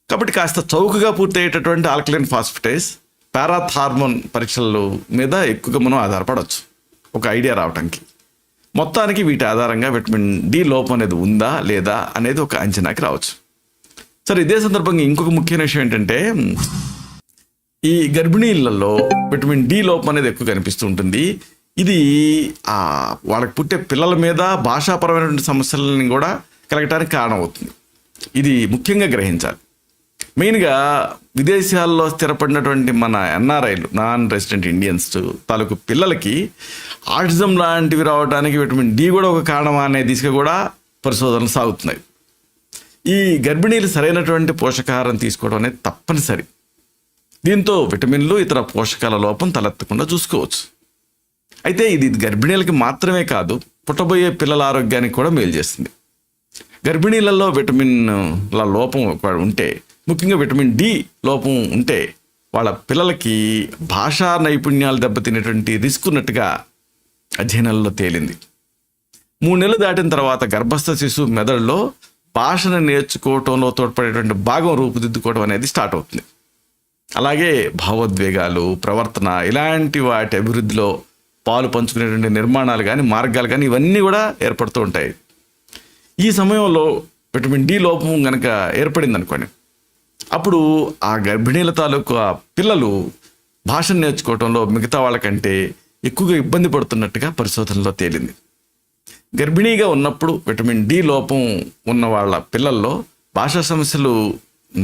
A: కాబట్టి కాస్త చౌకగా పూర్తయ్యేటటువంటి ఆల్కలైన్ ఫాస్ఫేటేస్, పారాత్ హార్మోన్ పరీక్షల మీద ఎక్కువగా మనం ఆధారపడవచ్చు ఒక ఐడియా రావడానికి. మొత్తానికి వీటి ఆధారంగా విటమిన్ డి లోపం అనేది ఉందా లేదా అనేది ఒక అంచనాకి రావచ్చు. సరే, ఇదే సందర్భంగా ఇంకొక ముఖ్యమైన విషయం ఏంటంటే, ఈ గర్భిణీలలో విటమిన్ డి లోపం అనేది ఎక్కువ కనిపిస్తూ ఉంటుంది. ఇది వాళ్ళకి పుట్టే పిల్లల మీద భాషాపరమైనటువంటి సమస్యలని కూడా కలగటానికి కారణమవుతుంది. ఇది ముఖ్యంగా గ్రహించాలి. మెయిన్గా విదేశాల్లో స్థిరపడినటువంటి మన ఎన్ఆర్ఐలు, నాన్ రెసిడెంట్ ఇండియన్స్ తాలూకు పిల్లలకి ఆటిజం లాంటివి రావడానికి విటమిన్ డి కూడా ఒక కారణమా అనే దిశగా కూడా పరిశోధనలు సాగుతున్నాయి. ఈ గర్భిణీలు సరైనటువంటి పోషకాహారం తీసుకోవడం అనేది తప్పనిసరి. దీంతో విటమిన్లు, ఇతర పోషకాల లోపం తలెత్తకుండా చూసుకోవచ్చు. అయితే ఇది గర్భిణీలకి మాత్రమే కాదు, పుట్టబోయే పిల్లల ఆరోగ్యానికి కూడా మేలు చేస్తుంది. గర్భిణీలలో విటమిన్ల లోపం ఉంటే, ముఖ్యంగా విటమిన్ డి లోపం ఉంటే వాళ్ళ పిల్లలకి భాషా నైపుణ్యాలు దెబ్బతినేటువంటి రిస్క్ ఉన్నట్టుగా అధ్యయనాల్లో తేలింది. 3 నెలలు దాటిన తర్వాత గర్భస్థ శిశువు మెదడులో భాషను నేర్చుకోవటంలో తోడ్పడేటువంటి భాగం రూపుదిద్దుకోవడం అనేది స్టార్ట్ అవుతుంది. అలాగే భావోద్వేగాలు, ప్రవర్తన, ఇలాంటి వాటి అభివృద్ధిలో పాలు పంచుకునేటువంటి నిర్మాణాలు కానీ, మార్గాలు కానీ ఇవన్నీ కూడా ఏర్పడుతూ ఉంటాయి. ఈ సమయంలో విటమిన్ డి లోపం కనుక ఏర్పడింది అనుకోండి, అప్పుడు ఆ గర్భిణీల తాలూకు ఆ పిల్లలు భాషను నేర్చుకోవడంలో మిగతా వాళ్ళకంటే ఎక్కువగా ఇబ్బంది పడుతున్నట్టుగా పరిశోధనలో తేలింది. గర్భిణీగా ఉన్నప్పుడు విటమిన్ డి లోపం ఉన్న వాళ్ళ పిల్లల్లో భాషా సమస్యలు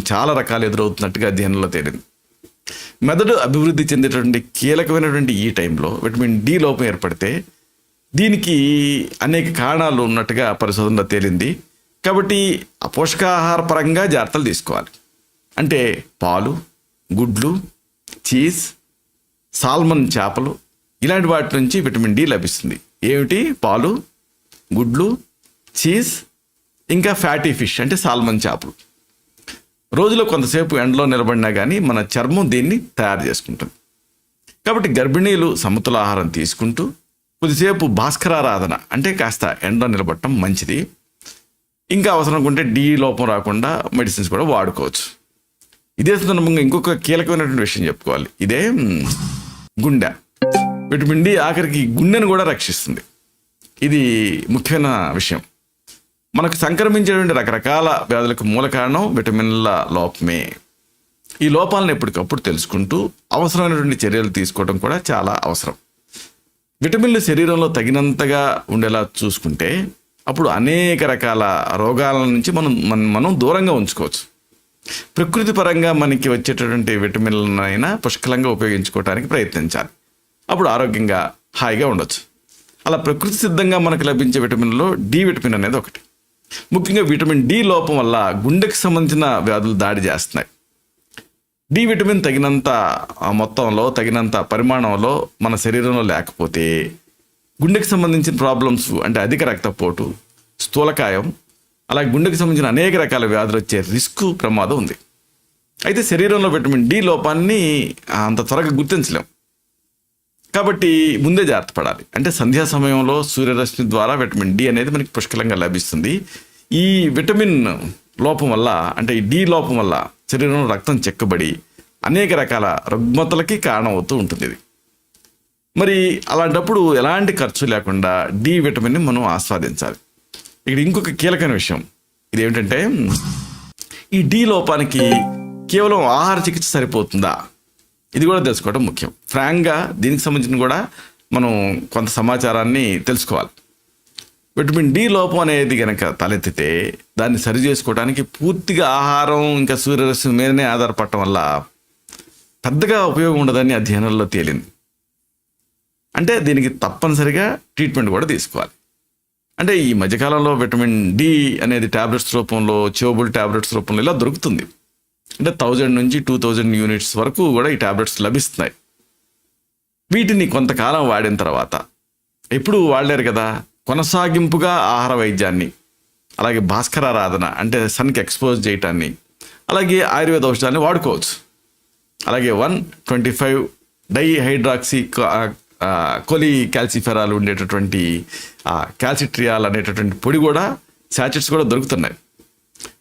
A: చాలా రకాలు ఎదురవుతున్నట్టుగా అధ్యయనంలో తేలింది. మెదడు అభివృద్ధి చెందేటటువంటి కీలకమైనటువంటి ఈ టైంలో విటమిన్ డి లోపం ఏర్పడితే దీనికి అనేక కారణాలు ఉన్నట్టుగా పరిశోధనలో తేలింది. కాబట్టి ఆ పోషకాహార పరంగా జాగ్రత్తలు తీసుకోవాలి. అంటే పాలు, గుడ్లు, చీజ్, సాల్మన్ చేపలు ఇలాంటి వాటి నుంచి విటమిన్ డి లభిస్తుంది. ఏమిటి? పాలు, గుడ్లు, చీజ్, ఇంకా ఫ్యాటీ ఫిష్ అంటే సాల్మన్ చేపలు. రోజులో కొంతసేపు ఎండలో నిలబడినా కానీ మన చర్మం దీన్ని తయారు చేసుకుంటుంది. కాబట్టి గర్భిణీలు సమతుల ఆహారం తీసుకుంటూ కొద్దిసేపు భాస్కరారాధన అంటే కాస్త ఎండలో నిలబడటం మంచిది. ఇంకా అవసరం ఉంటే డి లోపం రాకుండా మెడిసిన్స్ కూడా వాడుకోవచ్చు. ఇదే సందర్భంగా ఇంకొక కీలకమైనటువంటి విషయం చెప్పుకోవాలి. ఇదే గుండె. విటమిన్ డి ఆఖరికి గుండెను కూడా రక్షిస్తుంది. ఇది ముఖ్యమైన విషయం. మనకు సంక్రమించేటువంటి రకరకాల వ్యాధులకు మూల కారణం విటమిన్ల లోపమే. ఈ లోపాలను ఎప్పటికప్పుడు తెలుసుకుంటూ అవసరమైనటువంటి చర్యలు తీసుకోవడం కూడా చాలా అవసరం. విటమిన్లు శరీరంలో తగినంతగా ఉండేలా చూసుకుంటే అప్పుడు అనేక రకాల రోగాల నుంచి మనం దూరంగా ఉంచుకోవచ్చు. ప్రకృతి పరంగా మనకి వచ్చేటటువంటి విటమిన్లనైనా పుష్కలంగా ఉపయోగించుకోవడానికి ప్రయత్నించాలి. అప్పుడు ఆరోగ్యంగా హాయిగా ఉండొచ్చు. అలా ప్రకృతి సిద్ధంగా మనకు లభించే విటమిన్లో డి విటమిన్ అనేది ఒకటి. ముఖ్యంగా విటమిన్ డి లోపం వల్ల గుండెకి సంబంధించిన వ్యాధులు దాడి చేస్తున్నాయి. డి విటమిన్ తగినంత మొత్తంలో, తగినంత పరిమాణంలో మన శరీరంలో లేకపోతే గుండెకి సంబంధించిన ప్రాబ్లమ్స్ అంటే అధిక రక్తపోటు, స్థూలకాయం, అలాగే గుండెకి సంబంధించిన అనేక రకాల వ్యాధులు వచ్చే రిస్క్, ప్రమాదం ఉంది. అయితే శరీరంలో విటమిన్ డి లోపాన్ని అంత త్వరగా గుర్తించలేం. కాబట్టి ముందే జాగ్రత్త పడాలి. అంటే సంధ్యా సమయంలో సూర్యరశ్మి ద్వారా విటమిన్ డి అనేది మనకి పుష్కలంగా లభిస్తుంది. ఈ విటమిన్ లోపం వల్ల అంటే ఈ డి లోపం వల్ల శరీరంలో రక్తం చెక్కబడి అనేక రకాల రుగ్మతలకి కారణమవుతూ ఉంటుంది ఇది. మరి అలాంటప్పుడు ఎలాంటి ఖర్చు లేకుండా డి విటమిన్ని మనం ఆస్వాదించాలి. ఇక్కడ ఇంకొక కీలకమైన విషయం ఇదేమిటంటే, ఈ డి లోపానికి కేవలం ఆహార చికిత్స సరిపోతుందా? ఇది కూడా తెలుసుకోవడం ముఖ్యం. ఫ్రాంక్గా దీనికి సంబంధించిన కూడా మనం కొంత సమాచారాన్ని తెలుసుకోవాలి. విటమిన్ డి లోపం అనేది కనుక తలెత్తితే దాన్ని సరి చేసుకోవడానికి పూర్తిగా ఆహారం ఇంకా సూర్యరశ్మి మీదనే ఆధారపడటం వల్ల పెద్దగా ఉపయోగం ఉండదని అధ్యయనాల్లో తేలింది. అంటే దీనికి తప్పనిసరిగా ట్రీట్మెంట్ కూడా తీసుకోవాలి. అంటే ఈ మధ్యకాలంలో విటమిన్ డి అనేది ట్యాబ్లెట్స్ రూపంలో, చివబుల్ ట్యాబ్లెట్స్ రూపంలో ఇలా దొరుకుతుంది. అంటే 1000 నుంచి 2000 యూనిట్స్ వరకు కూడా ఈ ట్యాబ్లెట్స్ లభిస్తున్నాయి. వీటిని కొంతకాలం వాడిన తర్వాత, ఎప్పుడు వాడలేరు కదా, కొనసాగింపుగా ఆహార వైద్యాన్ని, అలాగే భాస్కరారాధన అంటే సన్కి ఎక్స్పోజ్ చేయటాన్ని, అలాగే ఆయుర్వేద ఔషధాన్ని వాడుకోవచ్చు. అలాగే 125 డైహైడ్రాక్సీ కోలి క్యాల్సిఫెరాల్ ఉండేటటువంటి క్యాల్సిట్రియాల్ అనేటటువంటి పొడి కూడా శాచెట్స్ కూడా దొరుకుతున్నాయి.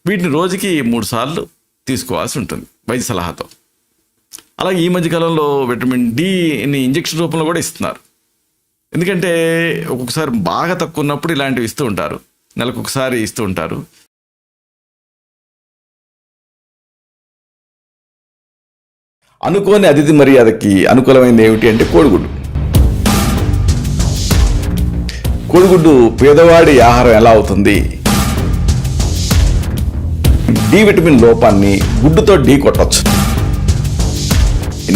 A: వీటిని రోజుకి 3 సార్లు తీసుకోవాల్సి ఉంటుంది వైద్య సలహాతో. అలాగే ఈ మధ్యకాలంలో విటమిన్ డిని ఇంజెక్షన్ రూపంలో కూడా ఇస్తున్నారు. ఎందుకంటే ఒక్కొక్కసారి బాగా తక్కువ ఉన్నప్పుడు ఇలాంటివి ఇస్తూ ఉంటారు, నెలకు ఒకసారి ఇస్తూ ఉంటారు. అనుకోని అతిథి మర్యాదకి అనుకూలమైనది ఏమిటి అంటే కోడిగుడ్డు. కోడిగుడ్డు పేదవాడి ఆహారం ఎలా అవుతుంది? డి విటమిన్ లోపాన్ని గుడ్డుతో ఢీ కొట్టచ్చు.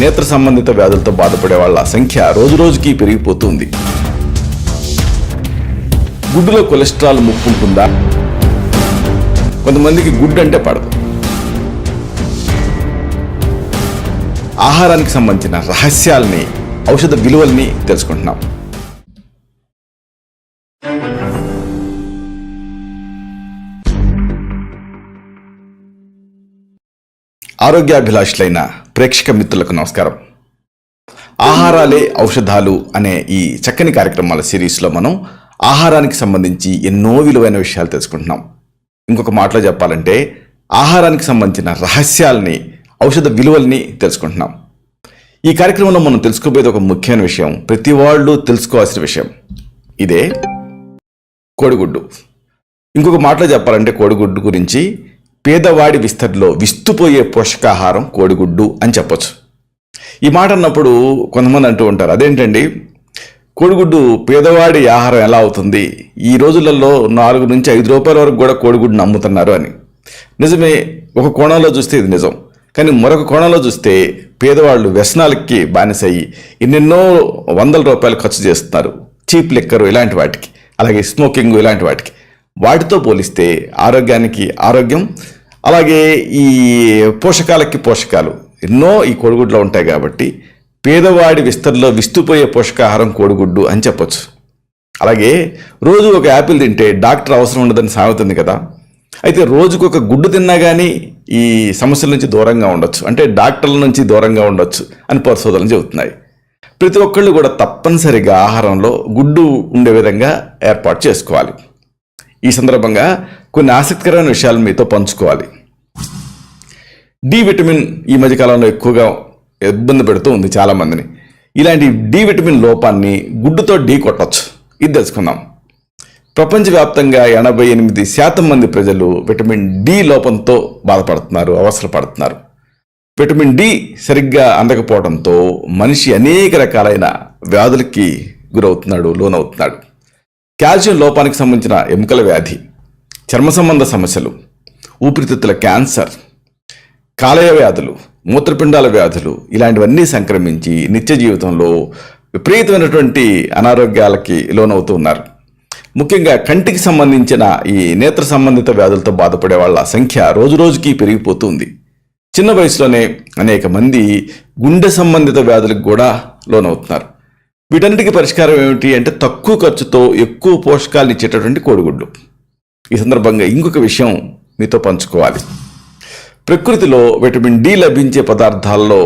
A: నేత్ర సంబంధిత వ్యాధులతో బాధపడే వాళ్ళ సంఖ్య రోజురోజుకి పెరిగిపోతుంది. గుడ్డులో కొలెస్ట్రాల్ ముప్పు ఉంటుందా? కొంతమందికి గుడ్డు అంటే పడదు. ఆహారానికి సంబంధించిన రహస్యాల్ని, ఔషధ విలువల్ని తెలుసుకుంటున్నాం. ఆరోగ్యాభిలాషులైన ప్రేక్షక మిత్రులకు నమస్కారం. ఆహారాలే ఔషధాలు అనే ఈ చక్కని కార్యక్రమాల సిరీస్లో మనం ఆహారానికి సంబంధించి ఎన్నో విలువైన విషయాలు తెలుసుకుంటున్నాం. ఇంకొక మాటలో చెప్పాలంటే ఆహారానికి సంబంధించిన రహస్యాల్ని, ఔషధ విలువల్ని తెలుసుకుంటున్నాం. ఈ కార్యక్రమంలో మనం తెలుసుకోబోయేది ఒక ముఖ్యమైన విషయం, ప్రతి వాళ్ళు తెలుసుకోవాల్సిన విషయం. ఇదే కోడిగుడ్డు. ఇంకొక మాటలో చెప్పాలంటే కోడిగుడ్డు గురించి పేదవాడి విస్తరిలో విస్తుపోయే పోషకాహారం కోడిగుడ్డు అని చెప్పొచ్చు. ఈ మాట అన్నప్పుడు కొంతమంది అంటూ ఉంటారు, అదేంటండి కోడిగుడ్డు పేదవాడి ఆహారం ఎలా అవుతుంది? ఈ రోజులలో 4 నుంచి 5 రూపాయల వరకు కూడా కోడిగుడ్డును అమ్ముతున్నారు అని. నిజమే, ఒక కోణంలో చూస్తే ఇది నిజం. కానీ మరొక కోణంలో చూస్తే పేదవాళ్ళు వ్యసనాలకి బానిసయ్యి ఎన్నెన్నో వందల రూపాయలు ఖర్చు చేస్తున్నారు, చీప్ లిక్కరు ఇలాంటి వాటికి, అలాగే స్మోకింగ్ ఇలాంటి వాటికి. వాటితో పోలిస్తే ఆరోగ్యానికి ఆరోగ్యం, అలాగే ఈ పోషకాలకి పోషకాలు ఎన్నో ఈ కోడిగుడ్లో ఉంటాయి. కాబట్టి పేదవాడి విస్తరిలో విస్తుపోయే పోషకాహారం కోడిగుడ్డు అని చెప్పొచ్చు. అలాగే రోజు ఒక యాపిల్ తింటే డాక్టర్ అవసరం ఉండదని సామెత ఉంది కదా. అయితే రోజుకు ఒక గుడ్డు తిన్నా కానీ ఈ సమస్యల నుంచి దూరంగా ఉండొచ్చు, అంటే డాక్టర్ల నుంచి దూరంగా ఉండొచ్చు అని పరిశోధనలు చెబుతున్నాయి. ప్రతి ఒక్కళ్ళు కూడా తప్పనిసరిగా ఆహారంలో గుడ్డు ఉండే విధంగా ఏర్పాటు చేసుకోవాలి. ఈ సందర్భంగా కొన్ని ఆసక్తికరమైన విషయాలు మీతో పంచుకోవాలి. డి విటమిన్ ఈ మధ్యకాలంలో ఎక్కువగా ఇబ్బంది పెడుతూ ఉంది చాలామందిని. ఇలాంటి డి విటమిన్ లోపాన్ని గుడ్డుతో ఢీ కొట్టచ్చు. ఇది తెలుసుకుందాం. ప్రపంచవ్యాప్తంగా 88% మంది ప్రజలు విటమిన్ డి లోపంతో బాధపడుతున్నారు, అవసరపడుతున్నారు. విటమిన్ డి సరిగ్గా అందకపోవడంతో మనిషి అనేక రకాలైన వ్యాధులకి గురవుతున్నాడు, లోనవుతున్నాడు. కాల్షియం లోపానికి సంబంధించిన ఎముకల వ్యాధి, చర్మ సంబంధ సమస్యలు, ఊపిరితిత్తుల క్యాన్సర్, కాలేయ వ్యాధులు, మూత్రపిండాల వ్యాధులు ఇలాంటివన్నీ సంక్రమించి నిత్య జీవితంలో విపరీతమైనటువంటి అనారోగ్యాలకి లోనవుతూ ఉన్నారు. ముఖ్యంగా కంటికి సంబంధించిన ఈ నేత్ర సంబంధిత వ్యాధులతో బాధపడే వాళ్ళ సంఖ్య రోజురోజుకి పెరిగిపోతుంది. చిన్న వయసులోనే అనేక మంది గుండె సంబంధిత వ్యాధులకు కూడా లోనవుతున్నారు. వీటన్నిటికీ పరిష్కారం ఏమిటి అంటే తక్కువ ఖర్చుతో ఎక్కువ పోషకాలు ఇచ్చేటటువంటి కోడిగుడ్డు. ఈ సందర్భంగా ఇంకొక విషయం మీతో పంచుకోవాలి. ప్రకృతిలో విటమిన్ డి లభించే పదార్థాల్లో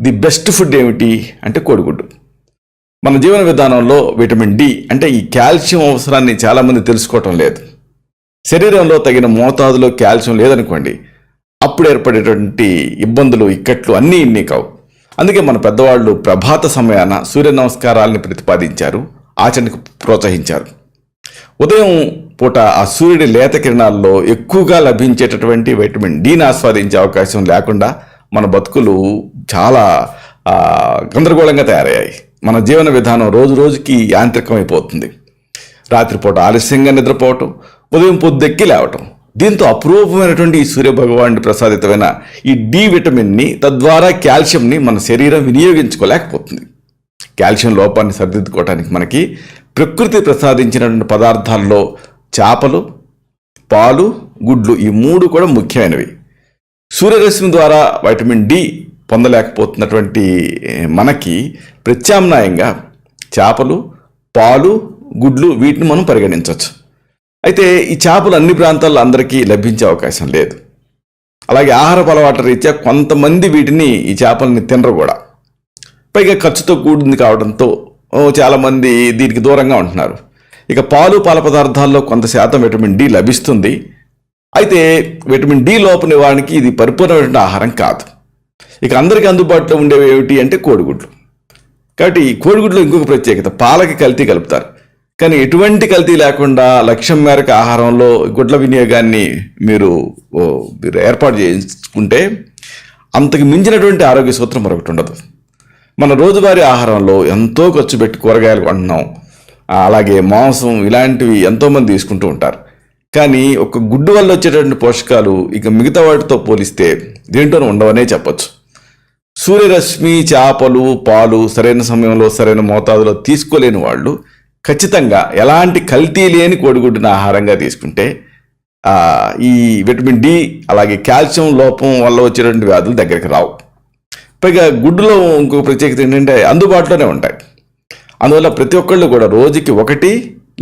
A: ది బెస్ట్ ఫుడ్ ఏమిటి అంటే కోడిగుడ్డు. మన జీవన విధానంలో విటమిన్ డి అంటే ఈ కాల్షియం అవసరాన్ని చాలామంది తెలుసుకోవటం లేదు. శరీరంలో తగిన మోతాదులో కాల్షియం లేదనుకోండి, అప్పుడు ఏర్పడేటువంటి ఇబ్బందులు, ఇక్కట్లు అన్నీ ఇన్ని కావు. అందుకే మన పెద్దవాళ్ళు ప్రభాత సమయాన సూర్య నమస్కారాలని ప్రతిపాదించారు, ఆచరణకు ప్రోత్సహించారు. ఉదయం పూట ఆ సూర్యుడి లేత కిరణాల్లో ఎక్కువగా లభించేటటువంటి విటమిన్ డిని ఆస్వాదించే అవకాశం లేకుండా మన బతుకులు చాలా గందరగోళంగా తయారయ్యాయి. మన జీవన విధానం రోజు రోజుకి యాంత్రికమైపోతుంది. రాత్రిపూట ఆలస్యంగా నిద్రపోవటం, ఉదయం పొద్దుెక్కి లేవటం. దీంతో అపురూపమైనటువంటి ఈ సూర్యభగవానుడి ప్రసాదితమైన ఈ డి విటమిన్ని, తద్వారా కాల్షియంని మన శరీరం వినియోగించుకోలేకపోతుంది. కాల్షియం లోపాన్ని సరిదిద్దుకోవడానికి మనకి ప్రకృతి ప్రసాదించినటువంటి పదార్థాల్లో చేపలు, పాలు, గుడ్లు ఈ 3 కూడా ముఖ్యమైనవి. సూర్యరశ్మి ద్వారా వైటమిన్ డి పొందలేకపోతున్నటువంటి మనకి ప్రత్యామ్నాయంగా చేపలు, పాలు, గుడ్లు వీటిని మనం పరిగణించవచ్చు. అయితే ఈ చేపలు అన్ని ప్రాంతాల్లో అందరికీ లభించే అవకాశం లేదు. అలాగే ఆహారపు అలవాట్ల రీత్యా కొంతమంది వీటిని ఈ చేపలని తినరు కూడా. పైగా ఖర్చుతో కూడింది కావడంతో చాలామంది దీనికి దూరంగా ఉంటున్నారు. ఇక పాలు పాల పదార్థాల్లో కొంత శాతం విటమిన్ డి లభిస్తుంది. అయితే విటమిన్ డి లోప నివారణకి ఇది పరిపూర్ణమైన ఆహారం కాదు. ఇక అందరికీ అందుబాటులో ఉండేవి ఏమిటి అంటే కోడిగుడ్లు. కాబట్టి ఈ కోడిగుడ్లో ఇంకొక ప్రత్యేకత, పాలకి కల్తీ కలుపుతారు. కానీ ఎటువంటి కల్తీ లేకుండా లక్ష్యం మేరకు ఆహారంలో గుడ్ల వినియోగాన్ని మీరు ఏర్పాటు చేసుకుంటే అంతకు మించినటువంటి ఆరోగ్య సూత్రం మరొకటి ఉండదు. మన రోజువారీ ఆహారంలో ఎంతో ఖర్చు పెట్టి కూరగాయలు కొంటున్నాం, అలాగే మాంసం ఇలాంటివి ఎంతోమంది తీసుకుంటూ ఉంటారు. కానీ ఒక గుడ్డు వల్ల వచ్చేటటువంటి పోషకాలు ఇక మిగతా వాటితో పోలిస్తే దేంటోనూ ఉండవనే చెప్పచ్చు. సూర్యరశ్మి, చేపలు, పాలు సరైన సమయంలో సరైన మోతాదులో తీసుకోలేని వాళ్ళు ఖచ్చితంగా ఎలాంటి కల్తీ లేని కోడిగుడ్డుని ఆహారంగా తీసుకుంటే ఈ విటమిన్ డి అలాగే కాల్షియం లోపం వల్ల వచ్చేటువంటి వ్యాధులు దగ్గరికి రావు. పైగా గుడ్డులో ఇంకొక ప్రత్యేకత ఏంటంటే అందుబాటులోనే ఉంటాయి. అందువల్ల ప్రతి ఒక్కళ్ళు కూడా రోజుకి 1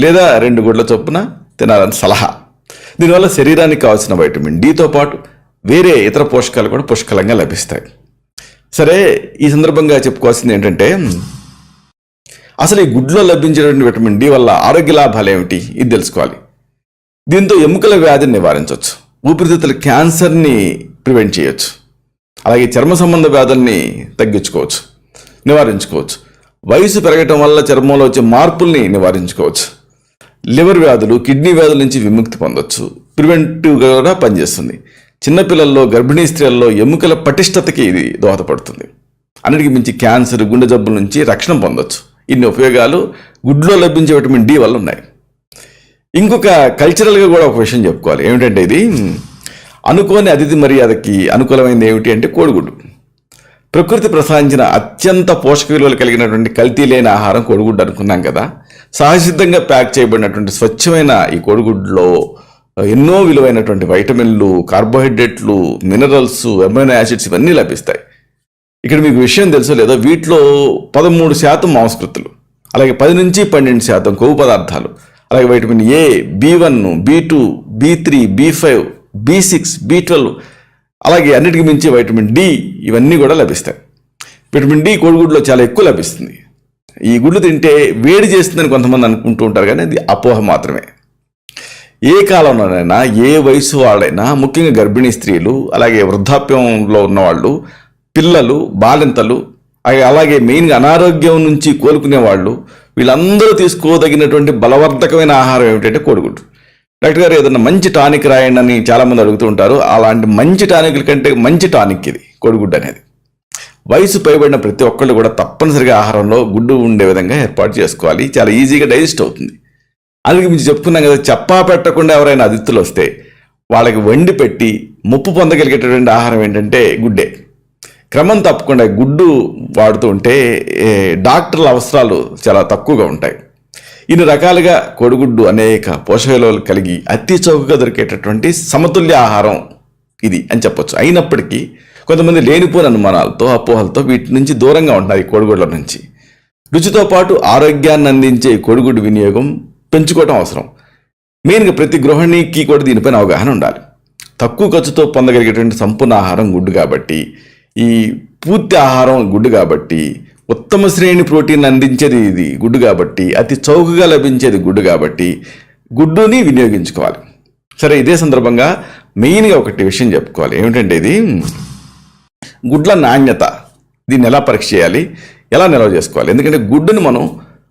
A: లేదా 2 గుడ్ల చొప్పున తినాలని సలహా. దీనివల్ల శరీరానికి కావాల్సిన వైటమిన్ డితో పాటు వేరే ఇతర పోషకాలు కూడా పుష్కలంగా లభిస్తాయి. సరే, ఈ సందర్భంగా చెప్పుకోవాల్సింది ఏంటంటే అసలు ఈ గుడ్లో లభించేటువంటి విటమిన్ డి వల్ల ఆరోగ్య లాభాలు ఏమిటి ఇది తెలుసుకోవాలి. దీంతో ఎముకల వ్యాధిని నివారించవచ్చు, ఊపిరితిత్తుల క్యాన్సర్ని ప్రివెంట్ చేయొచ్చు, అలాగే చర్మ సంబంధ వ్యాధుల్ని తగ్గించుకోవచ్చు, నివారించుకోవచ్చు. వయసు పెరగటం వల్ల చర్మంలో వచ్చే మార్పుల్ని నివారించుకోవచ్చు. లివర్ వ్యాధులు, కిడ్నీ వ్యాధుల నుంచి విముక్తి పొందొచ్చు. ప్రివెంటివ్గా కూడా పనిచేస్తుంది. చిన్నపిల్లల్లో, గర్భిణీ స్త్రీల్లో ఎముకల పటిష్టతకి ఇది దోహదపడుతుంది. అన్నిటికీ మించి క్యాన్సర్, గుండె జబ్బుల నుంచి రక్షణ పొందొచ్చు. ఇన్ని ఉపయోగాలు గుడ్లో లభించే విటమిన్ డి వల్ల ఉన్నాయి. ఇంకొక కల్చరల్గా కూడా ఒక విషయం చెప్పుకోవాలి. ఏమిటంటే ఇది అనుకోని అతిథి మర్యాదకి అనుకూలమైనది ఏమిటి అంటే కోడిగుడ్డు. ప్రకృతి ప్రసాదించిన అత్యంత పోషక విలువలు కలిగినటువంటి కల్తీ లేని ఆహారం కోడిగుడ్డు అనుకున్నాం కదా. సహజసిద్ధంగా ప్యాక్ చేయబడినటువంటి స్వచ్ఛమైన ఈ కోడిగుడ్లో ఎన్నో విలువైనటువంటి వైటమిన్లు, కార్బోహైడ్రేట్లు, మినరల్స్, అమైనో యాసిడ్స్ ఇవన్నీ లభిస్తాయి. ఇక్కడ మీకు విషయం తెలుసో లేదో, వీటిలో 13% మాంసకృతులు, అలాగే 10 నుంచి 12% కొవ్వు పదార్థాలు, అలాగే vitamin A, B1, B2, B3, B5, B6, B12, అలాగే అన్నిటికీ మించి వైటమిన్ డి ఇవన్నీ కూడా లభిస్తాయి. విటమిన్ డి కోడిగుడ్లో చాలా ఎక్కువ లభిస్తుంది. ఈ గుడ్లు తింటే వేడి చేస్తుందని కొంతమంది అనుకుంటూ ఉంటారు, కానీ అది అపోహ మాత్రమే. ఏ కాలంలోనైనా, ఏ వయసు వాళ్ళైనా, ముఖ్యంగా గర్భిణీ స్త్రీలు, అలాగే వృద్ధాప్యంలో ఉన్నవాళ్ళు, పిల్లలు, బాలింతలు, అలాగే మెయిన్గా అనారోగ్యం నుంచి కోలుకునే వాళ్ళు, వీళ్ళందరూ తీసుకోదగినటువంటి బలవర్ధకమైన ఆహారం ఏమిటంటే కోడిగుడ్డు. డాక్టర్ గారు ఏదన్నా మంచి టానిక్ రాయండి అని చాలామంది అడుగుతూ ఉంటారు. అలాంటి మంచి టానిక్ల కంటే మంచి టానిక్ ఇది కోడిగుడ్డు అనేది. వయసు పైబడిన ప్రతి ఒక్కళ్ళు కూడా తప్పనిసరిగా ఆహారంలో గుడ్డు ఉండే విధంగా ఏర్పాటు చేసుకోవాలి. చాలా ఈజీగా డైజెస్ట్ అవుతుంది. అందుకే మీరు చెప్పుకున్నాం కదా, చెప్పా పెట్టకుండా ఎవరైనా అతిథులు వస్తే వాళ్ళకి వండి పెట్టి ముప్పు పొందగలిగేటటువంటి ఆహారం ఏంటంటే గుడ్డే. క్రమం తప్పకుండా గుడ్డు వాడుతూ ఉంటే డాక్టర్ల అవసరాలు చాలా తక్కువగా ఉంటాయి. ఇన్ని రకాలుగా కోడిగుడ్డు అనేక పోషక విలువలు కలిగి అతి చౌకగా దొరికేటటువంటి సమతుల్య ఆహారం ఇది అని చెప్పొచ్చు. అయినప్పటికీ కొంతమంది లేనిపోని అనుమానాలతో, అపోహలతో వీటి నుంచి దూరంగా ఉంటున్నారు. ఈ కోడిగుడ్ల నుంచి రుచితో పాటు ఆరోగ్యాన్ని అందించే కోడిగుడ్డు వినియోగం పెంచుకోవడం అవసరం. మెయిన్గా ప్రతి గృహిణికి కూడా దీనిపైన అవగాహన ఉండాలి. తక్కువ ఖర్చుతో పొందగలిగేటువంటి సంపూర్ణ ఆహారం గుడ్డు కాబట్టి, ఈ పూర్తి ఆహారం గుడ్డు కాబట్టి, ఉత్తమ శ్రేణి ప్రోటీన్ అందించేది ఇది గుడ్డు కాబట్టి, అతి చౌకగా లభించేది గుడ్డు కాబట్టి గుడ్డుని వినియోగించుకోవాలి. సరే, ఇదే సందర్భంగా మెయిన్గా ఒకటి విషయం చెప్పుకోవాలి. ఏమిటంటే ఇది గుడ్ల నాణ్యత. దీన్ని ఎలా పరీక్ష చేయాలి, ఎలా నిల్వ చేసుకోవాలి? ఎందుకంటే గుడ్డుని మనం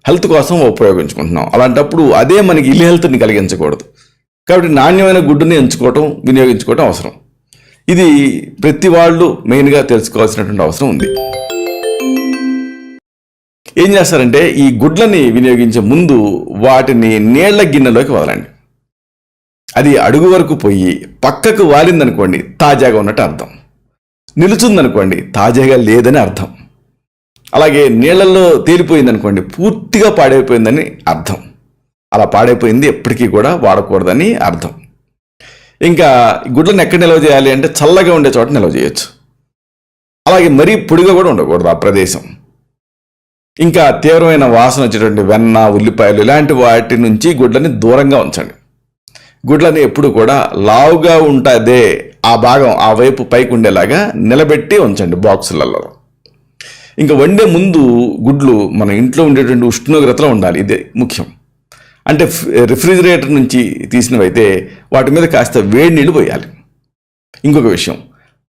A: హెల్త్ కోసం ఉపయోగించుకుంటున్నాం. అలాంటప్పుడు అదే మనకి ఇల్ హెల్త్ని కలిగించకూడదు. కాబట్టి నాణ్యమైన గుడ్డుని ఎంచుకోవటం, వినియోగించుకోవటం అవసరం. ఇది ప్రతి వాళ్ళు మెయిన్గా తెలుసుకోవాల్సినటువంటి అవసరం ఉంది. ఏం చేస్తారంటే ఈ గుడ్లని వినియోగించే ముందు వాటిని నీళ్ల గిన్నెలోకి వదలండి. అది అడుగు వరకు పోయి పక్కకు వాలిందనుకోండి తాజాగా ఉన్నట్టు అర్థం, నిలుచుందనుకోండి తాజాగా లేదని అర్థం, అలాగే నీళ్లలో తేలిపోయిందనుకోండి పూర్తిగా పాడైపోయిందని అర్థం. అలా పాడైపోయింది ఎప్పటికీ కూడా వాడకూడదని అర్థం. ఇంకా గుడ్లను ఎక్కడ నిల్వ చేయాలి అంటే చల్లగా ఉండే చోట నిల్వ చేయొచ్చు. అలాగే మరీ పొడిగా కూడా ఉండకూడదు ఆ ప్రదేశం. ఇంకా తీవ్రమైన వాసన వచ్చేటువంటి వెన్న, ఉల్లిపాయలు ఇలాంటి వాటి నుంచి గుడ్లని దూరంగా ఉంచండి. గుడ్లని ఎప్పుడు కూడా లావుగా ఉంటుందే ఆ భాగం ఆ వైపు పైకి ఉండేలాగా నిలబెట్టి ఉంచండి బాక్సులలో. ఇంకా వండే ముందు గుడ్లు మన ఇంట్లో ఉండేటువంటి ఉష్ణోగ్రతలో ఉండాలి, ఇదే ముఖ్యం. అంటే రిఫ్రిజిరేటర్ నుంచి తీసినవైతే వాటి మీద కాస్త వేడి నీళ్ళు పోయాలి. ఇంకొక విషయం,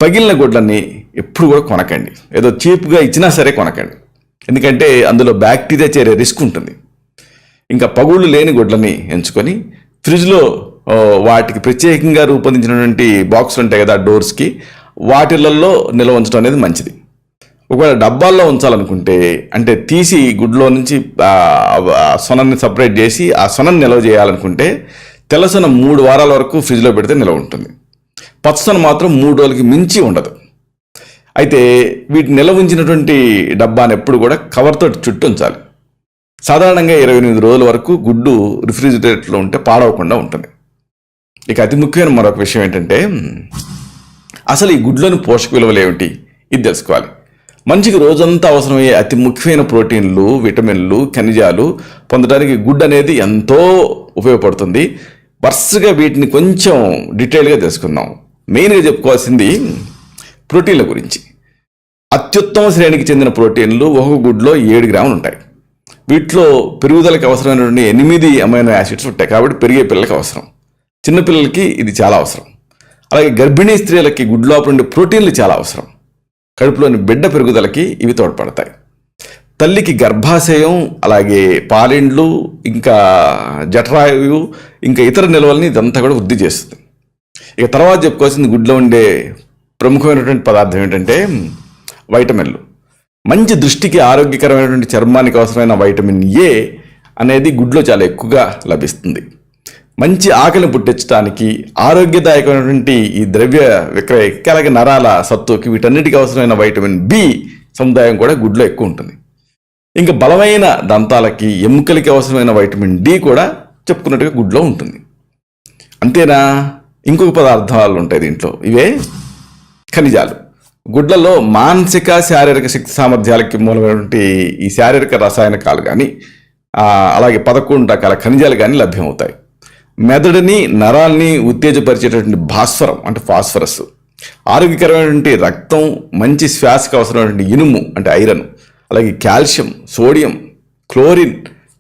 A: పగిలిన గుడ్లన్నీ ఎప్పుడు కూడా కొనకండి, ఏదో చీప్గా ఇచ్చినా సరే కొనకండి, ఎందుకంటే అందులో బ్యాక్టీరియా చేరే రిస్క్ ఉంటుంది. ఇంకా పగుళ్ళు లేని గుడ్లని ఎంచుకొని ఫ్రిడ్జ్లో వాటికి ప్రత్యేకంగా రూపొందించినటువంటి బాక్సులు ఉంటాయి కదా డోర్స్కి, వాటిలలో నిల్వ ఉంచడం అనేది మంచిది. ఒకవేళ డబ్బాల్లో ఉంచాలనుకుంటే, అంటే తీసి గుడ్లో నుంచి సొనని సపరేట్ చేసి ఆ సొనని నిల్వ చేయాలనుకుంటే తెల్లసొన 3 వారాల వరకు ఫ్రిడ్జ్లో పెడితే నిల్వ ఉంటుంది. పచ్చసొన మాత్రం 3 రోజులకి మించి ఉండదు. అయితే వీటిని నిల్వ ఉంచినటువంటి డబ్బాని ఎప్పుడు కూడా కవర్తో చుట్టూ ఉంచాలి. సాధారణంగా 28 రోజుల వరకు గుడ్డు రిఫ్రిజిరేటర్లో ఉంటే పాడవకుండా ఉంటుంది. ఇక అతి ముఖ్యమైన మరొక విషయం ఏంటంటే, అసలు ఈ గుడ్లోని పోషక విలువలు ఏమిటి ఇది తెలుసుకోవాలి. మనిషికి రోజంతా అవసరమయ్యే అతి ముఖ్యమైన ప్రోటీన్లు, విటమిన్లు, ఖనిజాలు పొందడానికి గుడ్డు అనేది ఎంతో ఉపయోగపడుతుంది. వరుసగా వీటిని కొంచెం డీటెయిల్గా తెలుసుకుందాం. మెయిన్గా చెప్పుకోవాల్సింది ప్రోటీన్ల గురించి. అత్యుత్తమ శ్రేణికి చెందిన ప్రోటీన్లు ఒక గుడ్లో 7 గ్రాములు ఉంటాయి. వీటిలో పెరుగుదలకు అవసరమైనటువంటి 8 అమైనో యాసిడ్స్ ఉంటాయి, కాబట్టి పెరిగే పిల్లలకి అవసరం. చిన్నపిల్లలకి ఇది చాలా అవసరం. అలాగే గర్భిణీ స్త్రీలకి గుడ్డు లోపల ఉండే ప్రోటీన్లు చాలా అవసరం. కడుపులోని బిడ్డ పెరుగుదలకి ఇవి తోడ్పడతాయి. తల్లికి గర్భాశయం, అలాగే పాలిండ్లు, ఇంకా జఠరాయువు, ఇంకా ఇతర నిల్వల్ని ఇదంతా కూడా వృద్ధి చేస్తుంది. ఇక తర్వాత చెప్పుకోవాల్సింది గుడ్లో ఉండే ప్రముఖమైనటువంటి పదార్థం ఏంటంటే వైటమిన్లు. మంచి దృష్టికి, ఆరోగ్యకరమైనటువంటి చర్మానికి అవసరమైన వైటమిన్ ఏ అనేది గుడ్లో చాలా ఎక్కువగా లభిస్తుంది. మంచి ఆకలిని పుట్టించడానికి, ఆరోగ్యదాయకమైనటువంటి ఈ ద్రవ్య విక్రయకి, అలాగే నరాల సత్తుకి, వీటన్నిటికీ అవసరమైన వైటమిన్ బి సముదాయం కూడా గుడ్లో ఎక్కువ ఉంటుంది. ఇంకా బలమైన దంతాలకి, ఎముకలకి అవసరమైన వైటమిన్ డి కూడా చెప్పుకున్నట్టుగా గుడ్లో ఉంటుంది. అంతేనా, ఇంకొక పదార్థాలు ఉంటాయి దీంట్లో, ఇవే ఖనిజాలు. గుడ్లలో మానసిక, శారీరక శక్తి సామర్థ్యాలకి మూలమైనటువంటి ఈ శారీరక రసాయనకాలు కానీ, అలాగే 11 రకాల ఖనిజాలు కానీ లభ్యమవుతాయి. మెదడుని, నరాల్ని ఉత్తేజపరిచేటటువంటి భాస్వరం అంటే ఫాస్ఫరస్, ఆరోగ్యకరమైనటువంటి రక్తం, మంచి శ్వాసకు అవసరమైనటువంటి ఇనుము అంటే ఐరన్, అలాగే calcium, sodium, chlorine,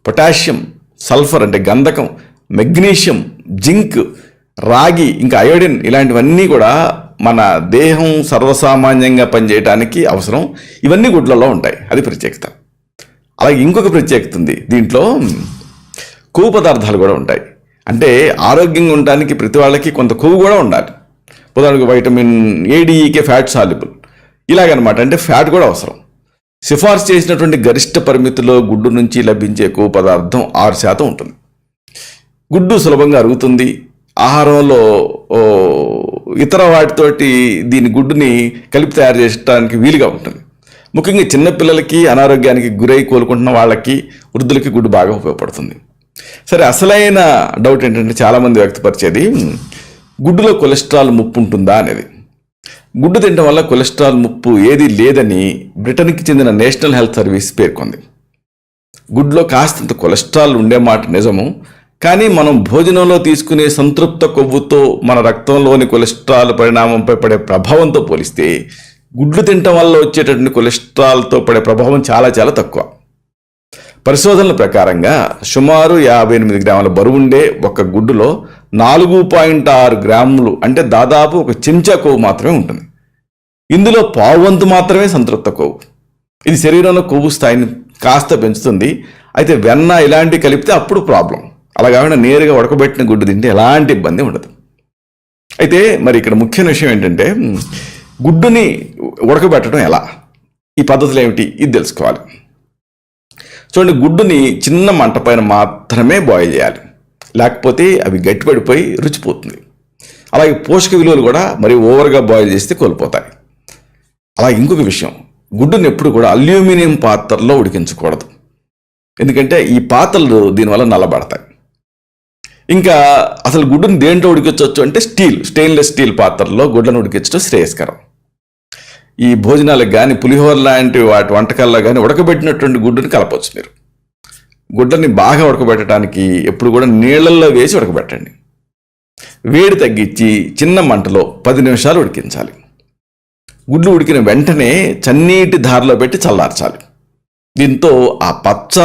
A: potassium, sulphur అంటే గంధకం, మెగ్నీషియం, జింక్, రాగి, ఇంకా అయోడిన్, ఇలాంటివన్నీ కూడా మన దేహం సర్వసామాన్యంగా పనిచేయడానికి అవసరం. ఇవన్నీ గుడ్లలో ఉంటాయి, అది ప్రత్యేకత. అలాగే ఇంకొక ప్రత్యేకత ఉంది, దీంట్లో కొవ్వు పదార్థాలు కూడా ఉంటాయి. అంటే ఆరోగ్యంగా ఉండడానికి ప్రతి వాళ్ళకి కొంత కొవ్వు కూడా ఉండాలి. ఉదాహరణకు వైటమిన్ ఏడిఈకే ఫ్యాట్ సాల్యుబుల్, ఇలాగనమాట. అంటే ఫ్యాట్ కూడా అవసరం. సిఫార్సు చేసినటువంటి గరిష్ట పరిమితిలో గుడ్డు నుంచి లభించే కొవ్వు పదార్థం 6% ఉంటుంది. గుడ్డు సులభంగా అరుగుతుంది. ఆహారంలో ఇతర వాటితోటి దీని గుడ్డుని కలిపి తయారు చేయడానికి వీలుగా ఉంటుంది. ముఖ్యంగా చిన్నపిల్లలకి, అనారోగ్యానికి గురై కోలుకుంటున్న వాళ్ళకి, వృద్ధులకి గుడ్డు బాగా ఉపయోగపడుతుంది. సరే, అసలైన డౌట్ ఏంటంటే చాలామంది వ్యక్తపరిచేది గుడ్డులో కొలెస్ట్రాల్ ముప్పు ఉంటుందా అనేది. గుడ్డు తినడం వల్ల కొలెస్ట్రాల్ ముప్పు ఏది లేదని బ్రిటన్కి చెందిన నేషనల్ హెల్త్ సర్వీస్ పేర్కొంది. గుడ్లో కాస్తంత కొలెస్ట్రాల్ ఉండే మాట నిజము, కానీ మనం భోజనంలో తీసుకునే సంతృప్త కొవ్వుతో మన రక్తంలోని కొలెస్ట్రాల్ పరిణామంపై పడే ప్రభావంతో పోలిస్తే గుడ్లు తినటం వల్ల వచ్చేటటువంటి కొలెస్ట్రాల్తో పడే ప్రభావం చాలా చాలా తక్కువ. పరిశోధనల ప్రకారంగా సుమారు 58 గ్రాముల బరువుండే ఒక గుడ్డులో 4.6 గ్రాములు అంటే దాదాపు ఒక చెంచా కొవ్వు మాత్రమే ఉంటుంది. ఇందులో పావువంతు మాత్రమే సంతృప్త కొవ్వు. ఇది శరీరంలో కొవ్వు స్థాయిని కాస్త పెంచుతుంది. అయితే వెన్న ఇలాంటివి కలిపితే అప్పుడు ప్రాబ్లం. అలా కాకుండా నేరుగా ఉడకబెట్టిన గుడ్డు తింటే ఎలాంటి ఇబ్బంది ఉండదు. అయితే మరి ఇక్కడ ముఖ్యమైన విషయం ఏంటంటే గుడ్డుని ఉడకబెట్టడం ఎలా, ఈ పద్ధతులు ఏమిటి ఇది తెలుసుకోవాలి. చూడండి, గుడ్డుని చిన్న మంట పైన మాత్రమే బాయిల్ చేయాలి, లేకపోతే అవి గట్టిపడిపోయి రుచిపోతుంది. అలాగే పోషక విలువలు కూడా మరి ఓవర్గా బాయిల్ చేస్తే కోల్పోతాయి. అలాగే ఇంకొక విషయం, గుడ్డుని ఎప్పుడు కూడా అల్యూమినియం పాత్రలో ఉడికించకూడదు, ఎందుకంటే ఈ పాత్రలు దీనివల్ల నల్లబడతాయి. ఇంకా అసలు గుడ్డుని దేంట్లో ఉడికించవచ్చు అంటే స్టెయిన్లెస్ స్టీల్ పాత్రలో గుడ్లను ఉడికించడం శ్రేయస్కరం. ఈ భోజనాలకు కానీ, పులిహోర లాంటి వాటి వంటకాల్లో కానీ ఉడకబెట్టినటువంటి గుడ్డుని కలపవచ్చు. మీరు గుడ్లని బాగా ఉడకబెట్టడానికి ఎప్పుడు కూడా నీళ్ళల్లో వేసి ఉడకబెట్టండి. వేడి తగ్గించి చిన్న మంటలో 10 నిమిషాలు ఉడికించాలి. గుడ్లు ఉడికిన వెంటనే చన్నీటి ధారలో పెట్టి చల్లార్చాలి. దీంతో ఆ పచ్చ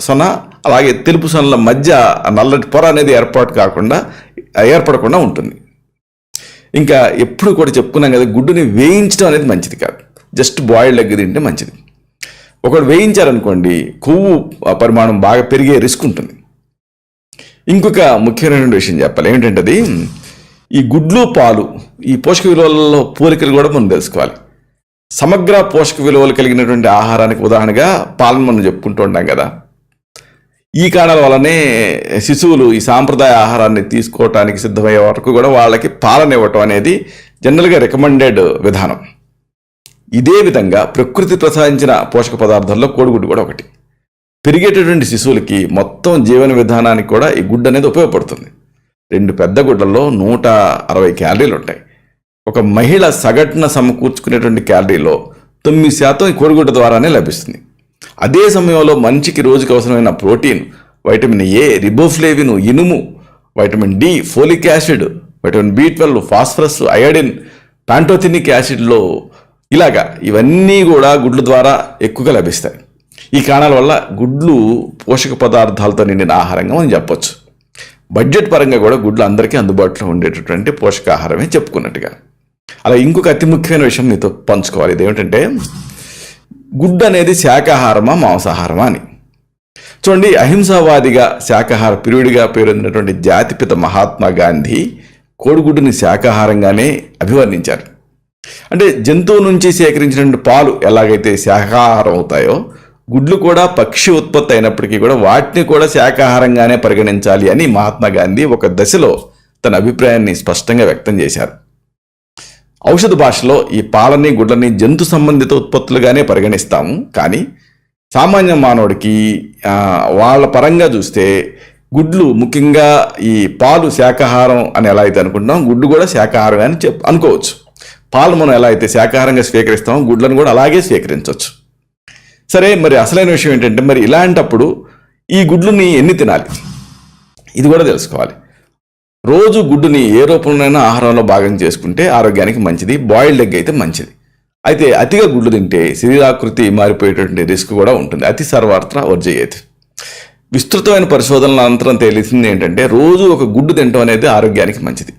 A: సొన అలాగే తెలుపు సొనల మధ్య నల్లటి పొర అనేది ఏర్పడకుండా ఉంటుంది. ఇంకా ఎప్పుడు కూడా చెప్పుకున్నాం కదా, గుడ్డుని వేయించడం అనేది మంచిది కాదు. జస్ట్ బాయిల్డ్ ఎగ్ తింటే మంచిది. ఒకటి వేయించారనుకోండి, కొవ్వు పరిమాణం బాగా పెరిగే రిస్క్ ఉంటుంది. ఇంకొక ముఖ్యమైనటువంటి విషయం చెప్పాలి. ఏమిటంటే అది ఈ గుడ్లు పాలు ఈ పోషక విలువలలో పోలికలు కూడా మనం తెలుసుకోవాలి. సమగ్ర పోషక విలువలు కలిగినటువంటి ఆహారానికి ఉదాహరణగా పాలను మనం చెప్పుకుంటూ ఉంటాం కదా. ఈ కారణాల వల్లనే శిశువులు ఈ సాంప్రదాయ ఆహారాన్ని తీసుకోవటానికి సిద్ధమయ్యే వరకు కూడా వాళ్ళకి పాలన ఇవ్వటం అనేది జనరల్గా రికమెండెడ్ విధానం. ఇదే విధంగా ప్రకృతి ప్రసాదించిన పోషక పదార్థాల్లో కోడిగుడ్డు కూడా ఒకటి. పెరిగేటటువంటి శిశువులకి మొత్తం జీవన విధానానికి కూడా ఈ గుడ్డు అనేది ఉపయోగపడుతుంది. 2 పెద్ద గుడ్లలో 160 క్యాలరీలు ఉంటాయి. ఒక మహిళ సగటున సమకూర్చుకునేటువంటి క్యాలరీలో 9% ఈ కోడిగుడ్డు ద్వారానే లభిస్తుంది. అదే సమయంలో మనిషికి రోజుకి అవసరమైన ప్రోటీన్, వైటమిన్ ఏ, రిబోఫ్లేవిన్, ఇనుము, vitamin D, folic acid, vitamin B12, phosphorus, iodine, pantothenic యాసిడ్లో ఇలాగా ఇవన్నీ కూడా గుడ్ల ద్వారా ఎక్కువగా లభిస్తాయి. ఈ కారణాల వల్ల గుడ్లు పోషక పదార్థాలతో నిండిన ఆహారంగా మనం చెప్పొచ్చు. బడ్జెట్ పరంగా కూడా గుడ్లు అందరికీ అందుబాటులో ఉండేటటువంటి పోషకాహారమే చెప్పుకున్నట్టుగా. అలా ఇంకొక అతి ముఖ్యమైన విషయం మీతో పంచుకోవాలి. ఇదేమిటంటే గుడ్డు అనేది శాకాహారమా మాంసాహారమా అని. చూడండి, అహింసావాదిగా శాకాహార ప్రియుడిగా పేరొందినటువంటి జాతిపిత మహాత్మా గాంధీ కోడిగుడ్డుని శాకాహారంగానే అభివర్ణించారు. అంటే జంతువు నుంచి సేకరించినటువంటి పాలు ఎలాగైతే శాకాహారం అవుతాయో, గుడ్లు కూడా పక్షి ఉత్పత్తి అయినప్పటికీ కూడా వాటిని కూడా శాకాహారంగానే పరిగణించాలి అని మహాత్మా గాంధీ ఒక దశలో తన అభిప్రాయాన్ని స్పష్టంగా వ్యక్తం చేశారు. ఔషధ భాషలో ఈ పాలని గుడ్లని జంతు సంబంధిత ఉత్పత్తులుగానే పరిగణిస్తాము. కానీ సామాన్య మానవుడికి వాళ్ళ పరంగా చూస్తే గుడ్లు, ముఖ్యంగా ఈ పాలు శాకాహారం అని ఎలా అయితే అనుకుంటున్నాం, గుడ్డు కూడా శాకాహారం అని అనుకోవచ్చు. పాలు మనం ఎలా అయితే శాకాహారంగా స్వీకరిస్తామో గుడ్లను కూడా అలాగే స్వీకరించవచ్చు. సరే, మరి అసలైన విషయం ఏంటంటే మరి ఇలాంటప్పుడు ఈ గుడ్లుని ఎన్ని తినాలి ఇది కూడా తెలుసుకోవాలి. రోజు గుడ్డుని ఏ రూపంలోనైనా ఆహారంలో భాగం చేసుకుంటే ఆరోగ్యానికి మంచిది. బాయిల్డ్ ఎగ్ అయితే మంచిది. అయితే అతిగా గుడ్లు తింటే శరీరాకృతి మారిపోయేటువంటి రిస్క్ కూడా ఉంటుంది. అతి సర్వాత్ర వర్జయేత్. విస్తృతమైన పరిశోధనల అనంతరం తెలిసింది ఏంటంటే రోజు ఒక గుడ్డు తినడం అనేది ఆరోగ్యానికి మంచిది.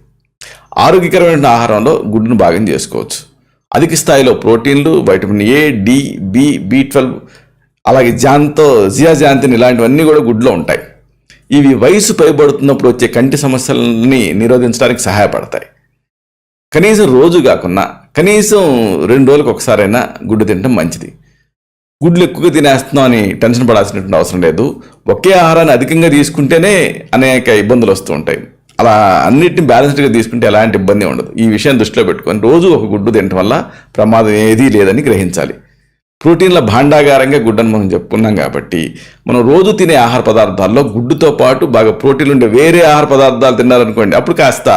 A: ఆరోగ్యకరమైన ఆహారంలో గుడ్డును భాగం చేసుకోవచ్చు. అధిక స్థాయిలో ప్రోటీన్లు, వైటమిన్ ఏ, డి, B12 అలాగే జియాజాంతిన్ ఇలాంటివన్నీ కూడా గుడ్లో ఉంటాయి. ఇవి వయసు పైబడుతున్నప్పుడు వచ్చే కంటి సమస్యలని నిరోధించడానికి సహాయపడతాయి. కనీసం రోజు కాకుండా కనీసం 2 రోజులకు ఒకసారైనా గుడ్డు తినడం మంచిది. గుడ్లు ఎక్కువగా తినేస్తున్నాం అని టెన్షన్ పడాల్సినటువంటి అవసరం లేదు. ఒకే ఆహారాన్ని అధికంగా తీసుకుంటేనే అనేక ఇబ్బందులు వస్తూ ఉంటాయి. అలా అన్నిటిని బ్యాలెన్స్డ్గా తీసుకుంటే ఎలాంటి ఇబ్బంది ఉండదు. ఈ విషయం దృష్టిలో పెట్టుకొని రోజు ఒక గుడ్డు తినడం వల్ల ప్రమాదం ఏదీ లేదని గ్రహించాలి. ప్రోటీన్ల భాండాగారంగా గుడ్డను మనం చెప్పుకున్నాం కాబట్టి మనం రోజు తినే ఆహార పదార్థాల్లో గుడ్డుతో పాటు బాగా ప్రోటీన్లు ఉండే వేరే ఆహార పదార్థాలు తిన్నారనుకోండి, అప్పుడు కాస్త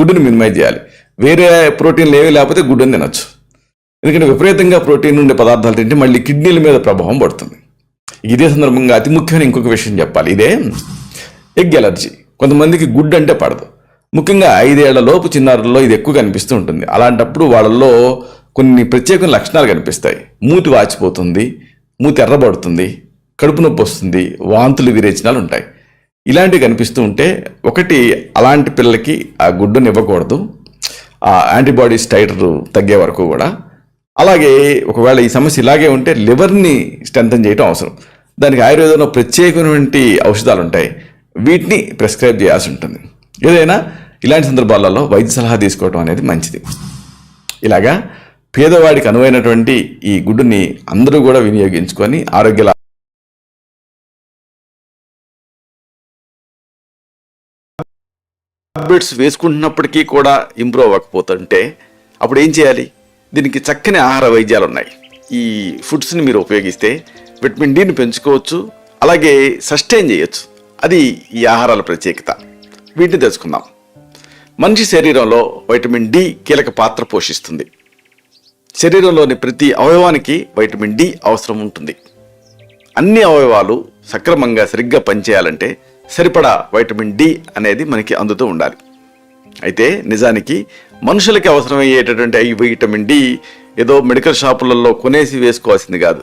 A: గుడ్డుని మినిమైజ్ చేయాలి. వేరే ప్రోటీన్లు ఏమీ లేకపోతే గుడ్డుని తినొచ్చు. ఎందుకంటే విపరీతంగా ప్రోటీన్ ఉండే పదార్థాలు తింటే మళ్ళీ కిడ్నీల మీద ప్రభావం పడుతుంది. ఇదే సందర్భంగా అతి ముఖ్యమైన ఇంకొక విషయం చెప్పాలి. ఇదే ఎగ్ ఎలర్జీ. కొంతమందికి గుడ్డు అంటే పడదు. ముఖ్యంగా 5 ఏళ్ల లోపు చిన్నారుల్లో ఇది ఎక్కువ కనిపిస్తూ ఉంటుంది. అలాంటప్పుడు వాళ్ళల్లో కొన్ని ప్రత్యేకమైన లక్షణాలు కనిపిస్తాయి. మూతి వాచిపోతుంది, మూతి ఎర్రబడుతుంది, కడుపు నొప్పి వస్తుంది, వాంతులు విరేచనాలు ఉంటాయి. ఇలాంటివి కనిపిస్తూ ఉంటే ఒకటి అలాంటి పిల్లలకి ఆ గుడ్డుని ఇవ్వకూడదు. ఆ యాంటీబాడీస్ టైటర్ తగ్గే వరకు కూడా. అలాగే ఒకవేళ ఈ సమస్య ఇలాగే ఉంటే లివర్ని స్ట్రెంథన్ చేయడం అవసరం. దానికి ఆయుర్వేదంలో ప్రత్యేకమైనటువంటి ఔషధాలు ఉంటాయి. వీటిని ప్రిస్క్రైబ్ చేయాల్సి ఉంటుంది. ఏదైనా ఇలాంటి సందర్భాలలో వైద్య సలహా తీసుకోవడం అనేది మంచిది. ఇలాగా పేదవాడికి అనువైనటువంటి ఈ గుడ్డుని అందరూ కూడా వినియోగించుకొని ఆరోగ్య టాబ్లెట్స్ వేసుకుంటున్నప్పటికీ కూడా ఇంప్రూవ్ అవ్వకపోతుంటే అప్పుడు ఏం చేయాలి? దీనికి చక్కని ఆహార వైద్యాలు ఉన్నాయి. ఈ ఫుడ్స్ని మీరు ఉపయోగిస్తే విటమిన్ డిని పెంచుకోవచ్చు, అలాగే సస్టైన్ చేయొచ్చు. అది ఈ ఆహారాల ప్రత్యేకత. వీటిని తెలుసుకుందాం. మనిషి శరీరంలో వైటమిన్ డి కీలక పాత్ర పోషిస్తుంది. శరీరంలోని ప్రతి అవయవానికి వైటమిన్ డి అవసరం ఉంటుంది. అన్ని అవయవాలు సక్రమంగా సరిగ్గా పనిచేయాలంటే సరిపడా వైటమిన్ డి అనేది మనకి అందుతూ ఉండాలి. అయితే నిజానికి మనుషులకి అవసరమయ్యేటటువంటి ఈ విటమిన్ డి ఏదో మెడికల్ షాపులలో కొనేసి వేసుకోవాల్సింది కాదు.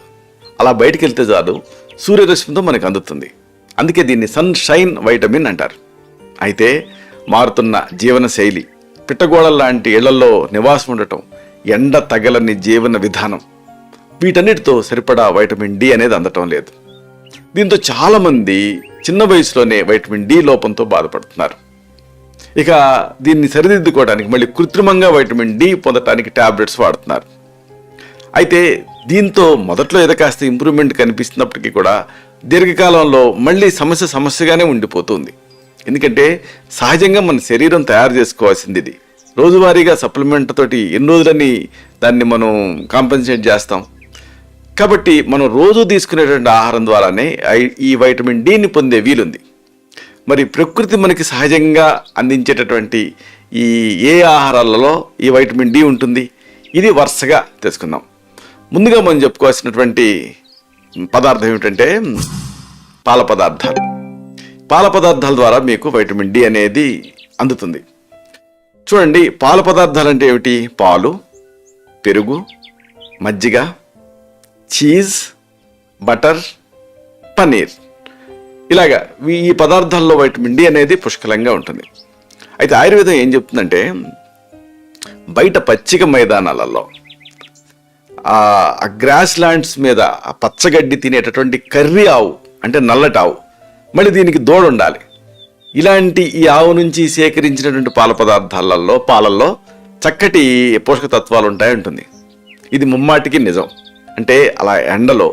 A: అలా బయటికి వెళ్తే చాలు సూర్యరశ్మితో మనకు అందుతుంది. అందుకే దీన్ని సన్ షైన్ వైటమిన్ అంటారు. అయితే మారుతున్న జీవన శైలి, పిట్టగోళ లాంటి ఇళ్లలో నివాసం ఉండటం, ఎండ తగలని జీవన విధానం, వీటన్నిటితో సరిపడా వైటమిన్ డి అనేది అందటం లేదు. దీంతో చాలామంది చిన్న వయసులోనే వైటమిన్ డి లోపంతో బాధపడుతున్నారు. ఇక దీన్ని సరిదిద్దుకోవడానికి మళ్ళీ కృత్రిమంగా వైటమిన్ డి పొందటానికి టాబ్లెట్స్ వాడుతున్నారు. అయితే దీంతో మొదట్లో ఏదో కాస్త ఇంప్రూవ్మెంట్ కనిపిస్తున్నప్పటికీ కూడా దీర్ఘకాలంలో మళ్ళీ సమస్యగానే ఉండిపోతుంది. ఎందుకంటే సహజంగా మన శరీరం తయారు చేసుకోవాల్సింది ఇది. రోజువారీగా సప్లిమెంట్ తోటి ఎన్ని రోజులని దాన్ని మనం కాంపెన్సేట్ చేస్తాం. కాబట్టి మనం రోజు తీసుకునేటువంటి ఆహారం ద్వారానే ఈ వైటమిన్ డిని పొందే వీలుంది. మరి ప్రకృతి మనకి సహజంగా అందించేటటువంటి ఈ ఏ ఆహారాలలో ఈ వైటమిన్ డి ఉంటుంది, ఇది వరుసగా తెలుసుకుందాం. ముందుగా మనం చెప్పుకోవాల్సినటువంటి పదార్థం ఏమిటంటే పాల పదార్థాలు. పాల పదార్థాల ద్వారా మీకు వైటమిన్ డి అనేది అందుతుంది. చూడండి, పాల పదార్థాలు అంటే ఏమిటి? పాలు, పెరుగు, మజ్జిగ, చీజ్, బటర్, పన్నీర్, ఇలాగా ఈ పదార్థాల్లో వైటమిన్ డి అనేది పుష్కలంగా ఉంటుంది. అయితే ఆయుర్వేదం ఏం చెప్తుందంటే, బయట పచ్చిక మైదానాలలో ఆ గ్రాస్ ల్యాండ్స్ మీద ఆ పచ్చగడ్డి తినేటటువంటి కర్రీ ఆవు అంటే నల్లటి ఆవు, మళ్ళీ దీనికి దూడ ఉండాలి. ఇలాంటి ఈ ఆవు నుంచి సేకరించినటువంటి పాల పదార్థాలలో పాలల్లో చక్కటి పోషక తత్వాలు ఉంటాయంటుంది. ఇది ముమ్మాటికి నిజం. అంటే అలా ఎండలో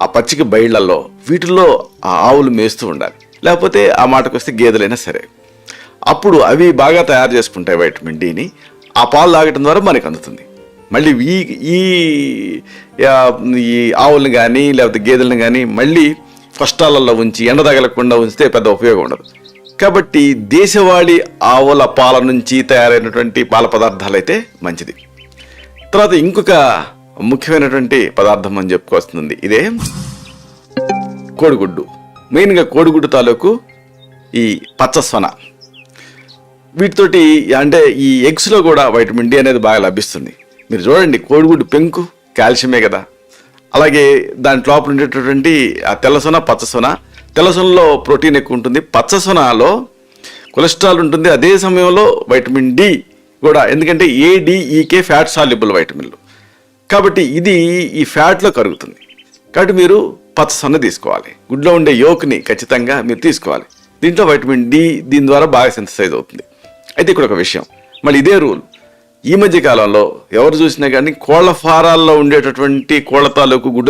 A: ఆ పచ్చిక బయళ్లలో వీటిల్లో ఆ ఆవులు మేస్తూ ఉండాలి. లేకపోతే ఆ మాటకు వస్తే గేదెలైనా సరే, అప్పుడు అవి బాగా తయారు చేసుకుంటాయి వైటమిన్ డిని. ఆ పాలు తాగటం ద్వారా మనకు అందుతుంది. మళ్ళీ ఈ ఆవులను కానీ లేకపోతే గేదెలను కానీ మళ్ళీ కష్టాలలో ఉంచి ఎండ తగలకుండా ఉంచితే పెద్ద ఉపయోగం ఉండదు. కాబట్టి దేశవాళీ ఆవుల పాల నుంచి తయారైనటువంటి పాల పదార్థాలు అయితే మంచిది. తర్వాత ఇంకొక ముఖ్యమైనటువంటి పదార్థం అని చెప్పుకొస్తుంది, ఇదే కోడిగుడ్డు. మెయిన్గా కోడిగుడ్డు తాలూకు ఈ పచ్చసొన, వీటితోటి అంటే ఈ ఎగ్స్లో కూడా వైటమిన్ డి అనేది బాగా లభిస్తుంది. మీరు చూడండి, కోడిగుడ్డు పెంకు కాల్షియమే కదా. అలాగే దాంట్లో లోపల ఉండేటటువంటి ఆ తెల్లసొన, పచ్చసొన, తెల్లసొనలో ప్రోటీన్ ఎక్కువ ఉంటుంది, పచ్చసొనలో కొలెస్ట్రాల్ ఉంటుంది. అదే సమయంలో వైటమిన్ డి కూడా, ఎందుకంటే ఏడిఈకే ఫ్యాట్ సాల్యుబుల్ వైటమిన్లు, కాబట్టి ఇది ఈ ఫ్యాట్లో కరుగుతుంది. కాబట్టి మీరు పచ్చసొన తీసుకోవాలి. గుడ్లో ఉండే యోక్ని ఖచ్చితంగా మీరు తీసుకోవాలి. దీంట్లో వైటమిన్ డి దీని ద్వారా బాగా సింథసైజ్ అవుతుంది. అయితే ఇక్కడ ఒక విషయం, మళ్ళీ ఇదే రూల్ ఈ మధ్య కాలంలో ఎవరు చూసినా కానీ కోళ్ల ఫారాల్లో ఉండేటటువంటి కోళ్ల తాలూకు గుడ్డ